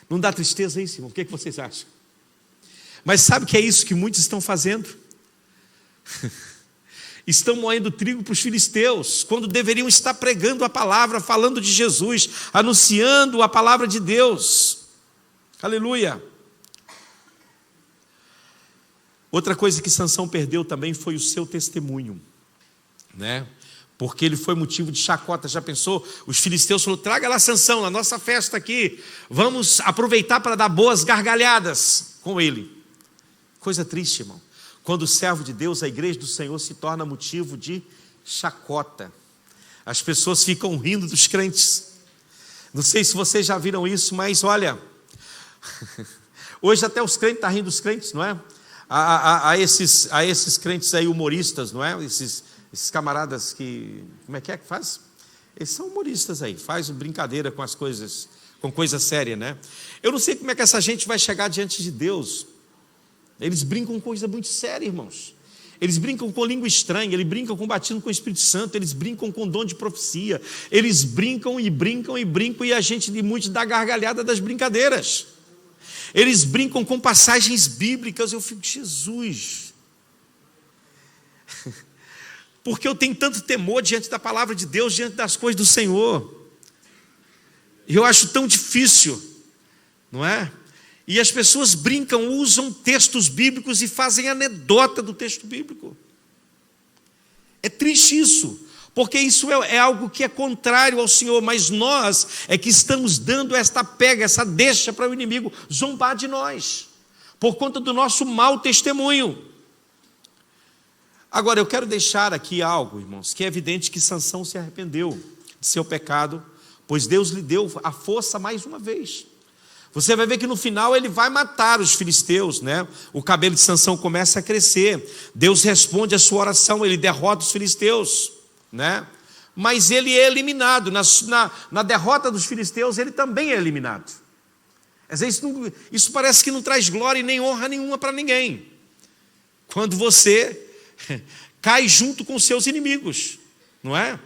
Não dá tristeza isso, irmão? O que vocês acham? Mas sabe que é isso que muitos estão fazendo? Estão moendo trigo para os filisteus, quando deveriam estar pregando a palavra, falando de Jesus, anunciando a palavra de Deus. Aleluia. Outra coisa que Sansão perdeu também foi o seu testemunho, né? Porque ele foi motivo de chacota. Já pensou? Os filisteus falaram, traga lá Sansão, na nossa festa aqui, vamos aproveitar para dar boas gargalhadas com ele. Coisa triste, irmão, quando o servo de Deus, a igreja do Senhor, se torna motivo de chacota. As pessoas ficam rindo dos crentes. Não sei se vocês já viram isso, mas olha, hoje até os crentes estão rindo dos crentes, não é? A esses crentes aí humoristas, não é? Esses camaradas que, como é que faz? Eles são humoristas aí, faz brincadeira com as coisas, com coisa séria, né? Eu não sei como é que essa gente vai chegar diante de Deus. Eles brincam com coisa muito séria, irmãos. Eles brincam com língua estranha, eles brincam com batismo com o Espírito Santo, eles brincam com dom de profecia, eles brincam e brincam e brincam, e a gente de muitos dá gargalhada das brincadeiras. Eles brincam com passagens bíblicas, eu fico, Jesus, porque eu tenho tanto temor diante da palavra de Deus, diante das coisas do Senhor, e eu acho tão difícil, não é? E as pessoas brincam, usam textos bíblicos e fazem anedota do texto bíblico. É triste isso, porque isso é algo que é contrário ao Senhor, mas nós é que estamos dando esta pega, essa deixa para o inimigo zombar de nós, por conta do nosso mau testemunho. Agora eu quero deixar aqui algo, irmãos, que é evidente que Sansão se arrependeu de seu pecado, pois Deus lhe deu a força mais uma vez. Você vai ver que no final ele vai matar os filisteus, né? O cabelo de Sansão começa a crescer, Deus responde a sua oração, ele derrota os filisteus, né? Mas ele é eliminado, na derrota dos filisteus ele também é eliminado. Às vezes isso parece que não traz glória e nem honra nenhuma para ninguém, quando você cai junto com os seus inimigos, não é?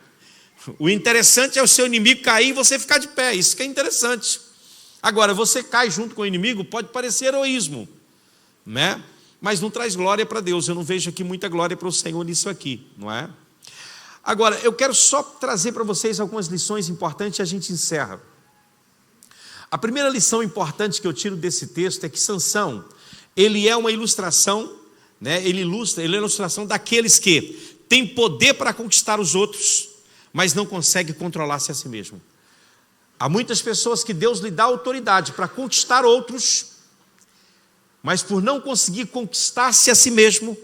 O interessante é o seu inimigo cair e você ficar de pé, isso que é interessante. Agora, você cai junto com o inimigo, pode parecer heroísmo, né? Mas não traz glória para Deus. Eu não vejo aqui muita glória para o Senhor nisso aqui, não é? Agora, eu quero só trazer para vocês algumas lições importantes e a gente encerra. A primeira lição importante que eu tiro desse texto é que Sansão, ele é uma ilustração, né? Ele é uma ilustração daqueles que têm poder para conquistar os outros, mas não conseguem controlar-se a si mesmo. Há muitas pessoas que Deus lhe dá autoridade para conquistar outros, mas por não conseguir conquistar-se a si mesmo,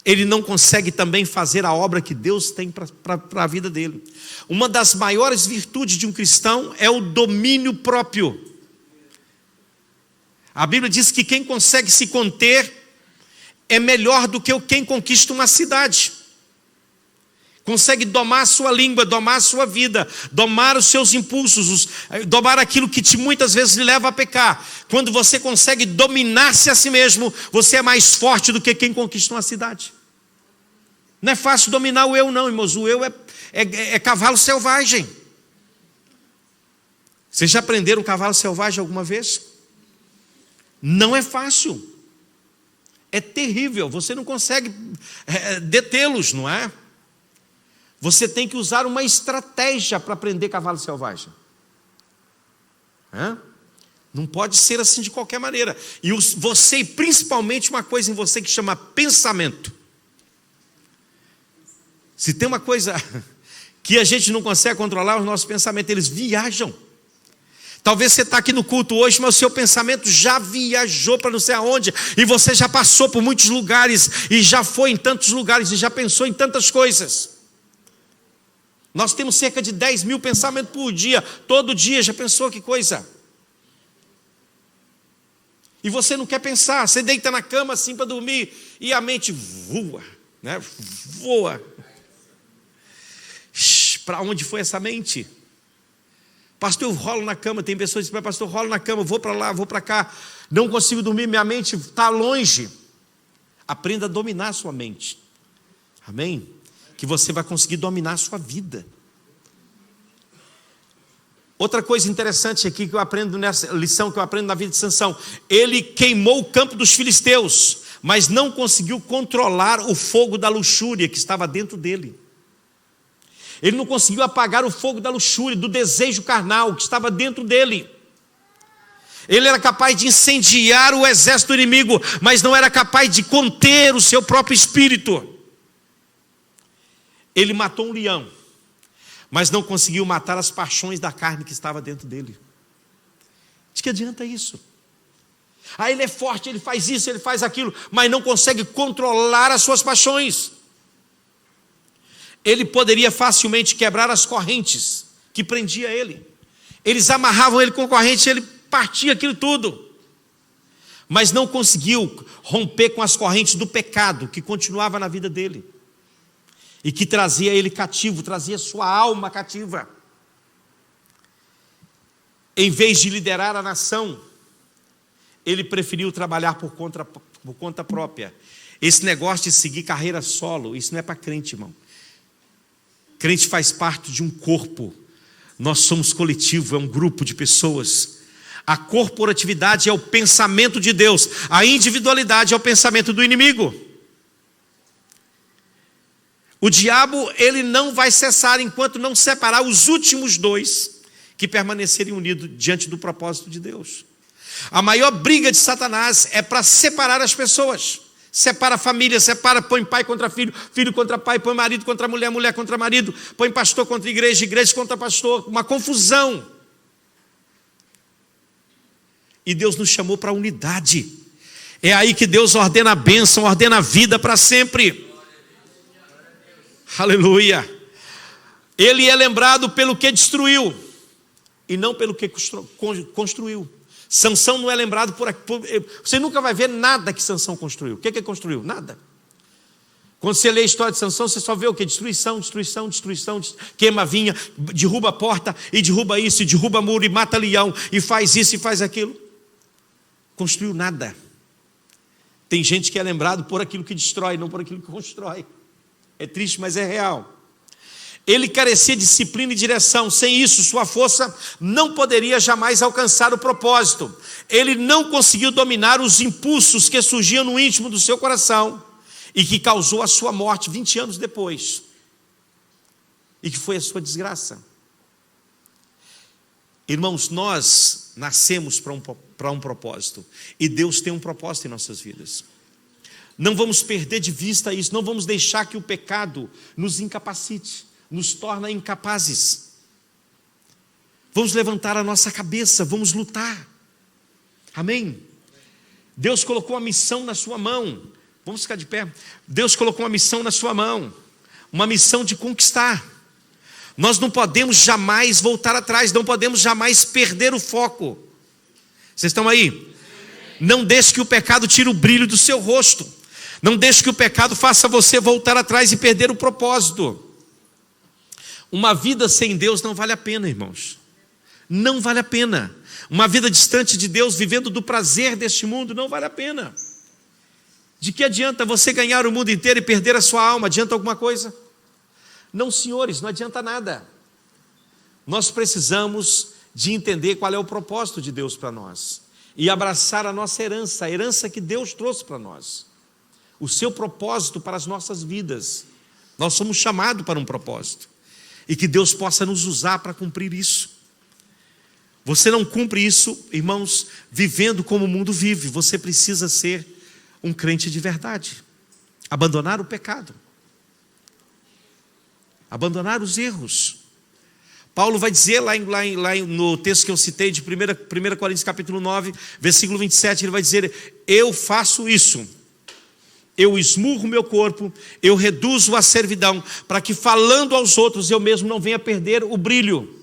ele não consegue também fazer a obra que Deus tem para a vida dele. Uma das maiores virtudes de um cristão é o domínio próprio. A Bíblia diz que quem consegue se conter é melhor do que quem conquista uma cidade. Consegue domar a sua língua, domar a sua vida, domar os seus impulsos, domar aquilo que muitas vezes lhe leva a pecar. Quando você consegue dominar-se a si mesmo, você é mais forte do que quem conquista uma cidade. Não é fácil dominar o eu não, irmãos. O eu é cavalo selvagem. Vocês já aprenderam cavalo selvagem alguma vez? Não é fácil. É terrível, você não consegue detê-los, não é? Você tem que usar uma estratégia para aprender cavalo selvagem. Não pode ser assim de qualquer maneira. E você, e principalmente uma coisa em você que chama pensamento. Se tem uma coisa que a gente não consegue controlar, os nossos pensamentos, eles viajam. Talvez você está aqui no culto hoje, mas o seu pensamento já viajou para não sei aonde, e você já passou por muitos lugares, e já foi em tantos lugares, e já pensou em tantas coisas. Nós temos cerca de 10 mil pensamentos por dia, todo dia. Já pensou que coisa? E você não quer pensar, você deita na cama assim para dormir, e a mente voa, né? Voa. Para onde foi essa mente? Pastor, eu rolo na cama. Tem pessoas que dizem, pastor, eu rolo na cama, vou para lá, vou para cá, não consigo dormir, minha mente está longe. Aprenda a dominar a sua mente. Amém? Que você vai conseguir dominar a sua vida. Outra coisa interessante aqui que eu aprendo nessa lição, que eu aprendo na vida de Sansão: ele queimou o campo dos filisteus, mas não conseguiu controlar o fogo da luxúria que estava dentro dele. Ele não conseguiu apagar o fogo da luxúria, do desejo carnal que estava dentro dele. Ele era capaz de incendiar o exército do inimigo, mas não era capaz de conter o seu próprio espírito. Ele matou um leão, mas não conseguiu matar as paixões da carne que estava dentro dele. De que adianta isso? Ele é forte, ele faz isso, ele faz aquilo, mas não consegue controlar as suas paixões. Ele poderia facilmente quebrar as correntes que prendia ele. Eles amarravam ele com corrente, ele partia aquilo tudo. Mas não conseguiu romper com as correntes do pecado que continuava na vida dele. E que trazia ele cativo, trazia sua alma cativa. Em vez de liderar a nação, ele preferiu trabalhar por conta própria. Esse negócio de seguir carreira solo, isso não é para crente, irmão. Crente faz parte de um corpo. Nós somos coletivo, é um grupo de pessoas. A corporatividade é o pensamento de Deus. A individualidade é o pensamento do inimigo. O diabo, ele não vai cessar enquanto não separar os últimos dois que permanecerem unidos diante do propósito de Deus. A maior briga de Satanás é para separar as pessoas. Separa a família, põe pai contra filho, filho contra pai, põe marido contra mulher, mulher contra marido, põe pastor contra igreja, igreja contra pastor, uma confusão. E Deus nos chamou para a unidade. É aí que Deus ordena a bênção, ordena a vida para sempre. Aleluia. Ele é lembrado pelo que destruiu e não pelo que construiu. Sansão não é lembrado por... Você nunca vai ver nada que Sansão construiu. O que ele construiu? Nada. Quando você lê a história de Sansão, você só vê o que? Destruição, queima a vinha, derruba a porta, e derruba isso, e derruba muro, e mata leão, e faz isso, e faz aquilo. Construiu nada. Tem gente que é lembrado por aquilo que destrói, não por aquilo que constrói. É triste, mas é real. Ele carecia de disciplina e direção. Sem isso, sua força não poderia jamais alcançar o propósito. Ele não conseguiu dominar os impulsos que surgiam no íntimo do seu coração e que causou a sua morte 20 anos depois. E que foi a sua desgraça. Irmãos, nós nascemos para um propósito. E Deus tem um propósito em nossas vidas. Não vamos perder de vista isso. Não vamos deixar que o pecado nos incapacite, nos torna incapazes. Vamos levantar a nossa cabeça, vamos lutar. Amém? Deus colocou uma missão na sua mão. Vamos ficar de pé. Deus colocou uma missão na sua mão. Uma missão de conquistar. Nós não podemos jamais voltar atrás, não podemos jamais perder o foco. Vocês estão aí? Não deixe que o pecado tire o brilho do seu rosto. Não deixe que o pecado faça você voltar atrás e perder o propósito. Uma vida sem Deus não vale a pena, irmãos. Não vale a pena. Uma vida distante de Deus, vivendo do prazer deste mundo, não vale a pena. De que adianta você ganhar o mundo inteiro e perder a sua alma? Adianta alguma coisa? Não, senhores, não adianta nada. Nós precisamos de entender qual é o propósito de Deus para nós e abraçar a nossa herança, a herança que Deus trouxe para nós, o seu propósito para as nossas vidas. Nós somos chamados para um propósito e que Deus possa nos usar para cumprir isso. Você não cumpre isso, irmãos, vivendo como o mundo vive. Você precisa ser um crente de verdade, abandonar o pecado, abandonar os erros. Paulo vai dizer lá no texto que eu citei de 1 Coríntios capítulo 9, versículo 27, ele vai dizer: eu faço isso, eu esmurro meu corpo, eu reduzo a servidão, para que falando aos outros eu mesmo não venha perder o brilho.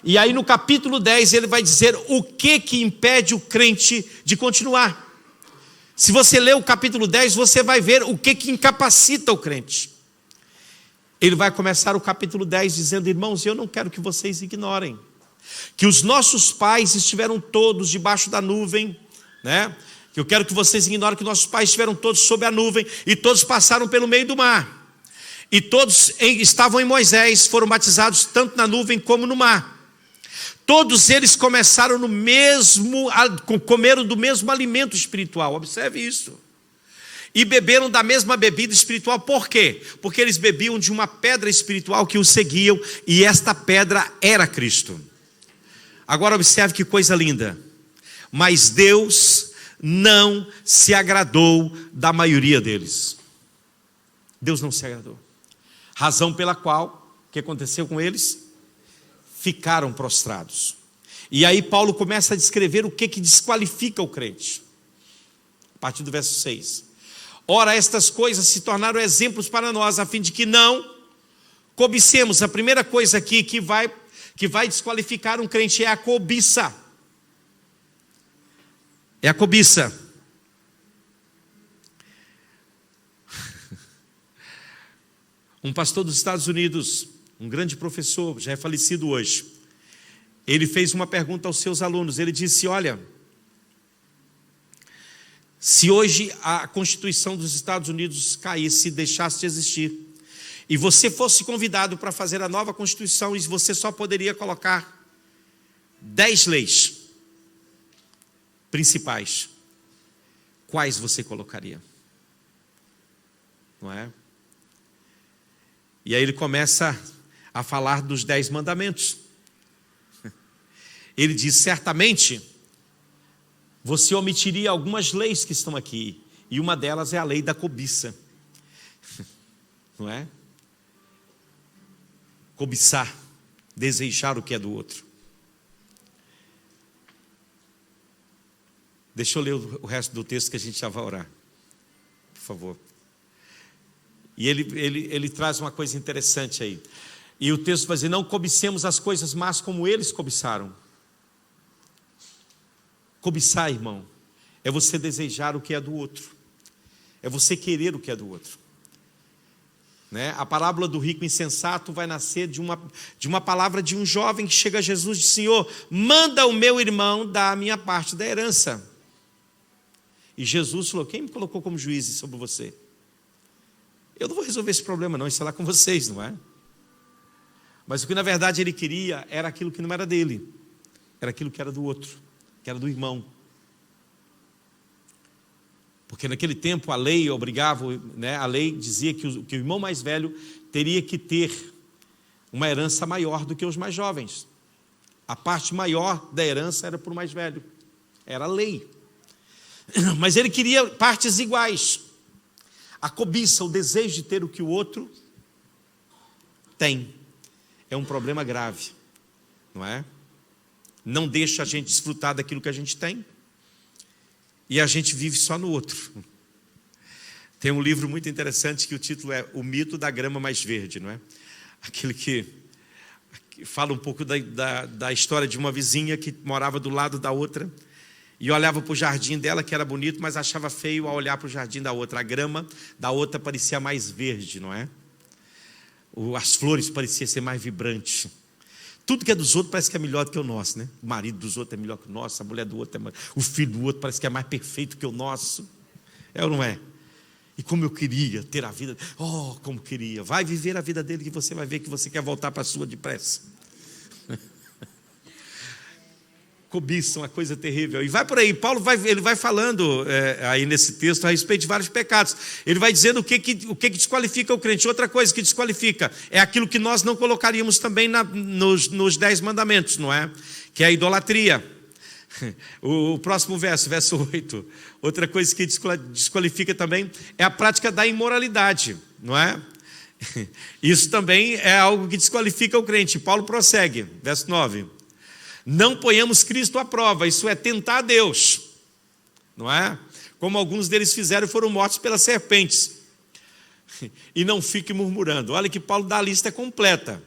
E aí no capítulo 10 ele vai dizer o que impede o crente de continuar. Se você ler o capítulo 10, você vai ver o que incapacita o crente. Ele vai começar o capítulo 10 dizendo: irmãos, eu não quero que vocês ignorem que os nossos pais estiveram todos debaixo da nuvem, né? Eu quero que vocês ignorem que nossos pais estiveram todos sob a nuvem e todos passaram pelo meio do mar. E todos estavam em Moisés, foram batizados tanto na nuvem como no mar. Todos eles começaram comeram do mesmo alimento espiritual, observe isso. E beberam da mesma bebida espiritual. Por quê? Porque eles bebiam de uma pedra espiritual que os seguiam, e esta pedra era Cristo. Agora observe que coisa linda. Mas Deus não se agradou da maioria deles. Deus não se agradou. Razão pela qual, o que aconteceu com eles? Ficaram prostrados. E aí Paulo começa a descrever o que desqualifica o crente. A partir do verso 6. Ora, estas coisas se tornaram exemplos para nós, a fim de que não cobicemos. A primeira coisa aqui que vai desqualificar um crente é a cobiça. É a cobiça. Um pastor dos Estados Unidos, um grande professor, já é falecido hoje, ele fez uma pergunta aos seus alunos. Ele disse: olha, se hoje a Constituição dos Estados Unidos caísse, deixasse de existir, e você fosse convidado para fazer a nova Constituição, e você só poderia colocar 10 leis principais, quais você colocaria? Não é? E aí ele começa a falar dos 10 mandamentos. Ele diz: certamente você omitiria algumas leis que estão aqui, e uma delas é a lei da cobiça. Não é? Cobiçar, desejar o que é do outro. Deixa eu ler o resto do texto que a gente já vai orar, por favor. E ele traz uma coisa interessante aí. E o texto vai dizer: não cobicemos as coisas más como eles cobiçaram. Cobiçar, irmão, é você desejar o que é do outro, é você querer o que é do outro, né? A parábola do rico insensato vai nascer de uma palavra de um jovem que chega a Jesus e diz: Senhor, manda o meu irmão dar a minha parte da herança. E Jesus falou: quem me colocou como juiz sobre você? Eu não vou resolver esse problema não, isso é lá com vocês, não é? Mas o que na verdade ele queria era aquilo que não era dele, era aquilo que era do outro, que era do irmão. Porque naquele tempo a lei obrigava, né, a lei dizia que o irmão mais velho teria que ter uma herança maior do que os mais jovens. A parte maior da herança era para o mais velho, era a lei. Mas ele queria partes iguais. A cobiça, o desejo de ter o que o outro tem, é um problema grave, não é? Não deixa a gente desfrutar daquilo que a gente tem, e a gente vive só no outro. Tem um livro muito interessante que o título é O Mito da Grama Mais Verde, não é? Aquele que fala um pouco da história de uma vizinha que morava do lado da outra, E olhava para o jardim dela, que era bonito, mas achava feio ao olhar para o jardim da outra. A grama da outra parecia mais verde, não é? As flores pareciam ser mais vibrantes. Tudo que é dos outros parece que é melhor do que o nosso, né? O marido dos outros é melhor que o nosso, a mulher do outro o filho do outro parece que é mais perfeito que o nosso. É ou não é? E como eu queria ter a vida, oh, como queria. Vai viver a vida dele que você vai ver que você quer voltar para a sua depressa. Cobiça, uma coisa terrível. E vai por aí, Paulo ele vai falando aí nesse texto a respeito de vários pecados. Ele vai dizendo o que desqualifica o crente. Outra coisa que desqualifica é aquilo que nós não colocaríamos também nos 10 mandamentos, não é? Que é a idolatria. O próximo verso 8. Outra coisa que desqualifica também é a prática da imoralidade, não é? Isso também é algo que desqualifica o crente. Paulo prossegue, verso 9. Não ponhamos Cristo à prova, isso é tentar a Deus, não é? Como alguns deles fizeram e foram mortos pelas serpentes. E não fique murmurando. Olha que Paulo dá a lista completa.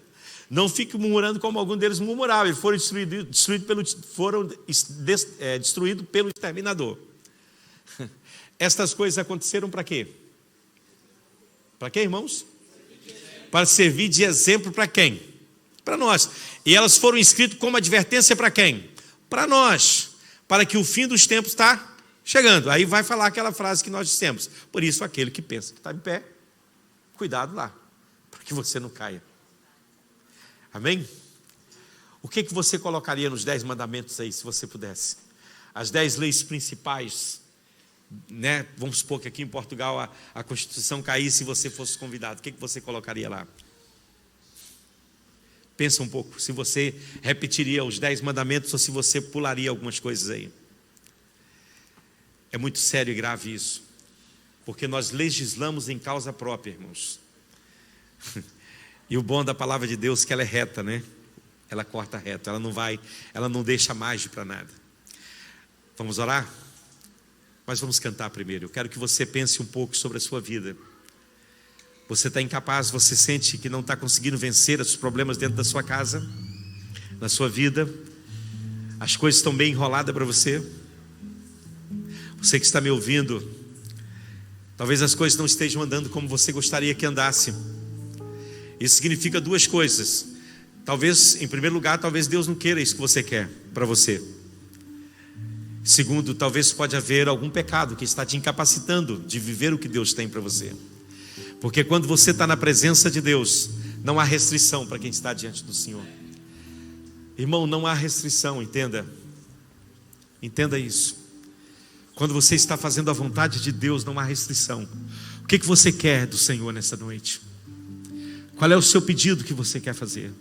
Não fique murmurando como alguns deles murmuravam. Eles foram destruídos pelo exterminador. Estas coisas aconteceram para quê? Para quê, irmãos? Para servir de exemplo para quem? Para nós. E elas foram escritas como advertência para quem? Para nós. Para que o fim dos tempos está chegando. Aí vai falar aquela frase que nós dissemos. Por isso, aquele que pensa que está de pé, cuidado lá, para que você não caia. Amém? O que você colocaria nos 10 mandamentos aí, se você pudesse? As 10 leis principais, né? Vamos supor que aqui em Portugal a Constituição caísse e você fosse convidado. O que você colocaria lá? Pensa um pouco, se você repetiria os 10 mandamentos ou se você pularia algumas coisas aí. É muito sério e grave isso, porque nós legislamos em causa própria, irmãos. E o bom da palavra de Deus é que ela é reta, né? Ela corta reto, ela não deixa margem para nada. Vamos orar? Mas vamos cantar primeiro. Eu quero que você pense um pouco sobre a sua vida. Você está incapaz, você sente que não está conseguindo vencer os problemas dentro da sua casa, na sua vida. As coisas estão bem enroladas para você. Você que está me ouvindo, talvez as coisas não estejam andando como você gostaria que andasse. Isso significa duas coisas. Talvez, em primeiro lugar, talvez Deus não queira isso que você quer para você. Segundo, talvez pode haver algum pecado que está te incapacitando de viver o que Deus tem para você. Porque quando você está na presença de Deus, não há restrição para quem está diante do Senhor. Irmão, não há restrição, entenda. Entenda isso. Quando você está fazendo a vontade de Deus, não há restrição. O que você quer do Senhor nessa noite? Qual é o seu pedido que você quer fazer?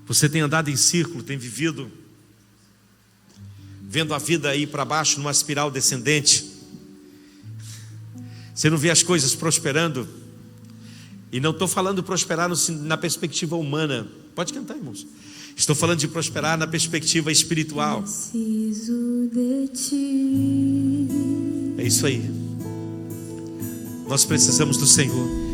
Você tem andado em círculo, tem vivido vendo a vida ir para baixo numa espiral descendente. Você não vê as coisas prosperando. E não estou falando de prosperar na perspectiva humana. Pode cantar, irmãos. Estou falando de prosperar na perspectiva espiritual. Preciso de ti. É isso aí. Nós precisamos do Senhor.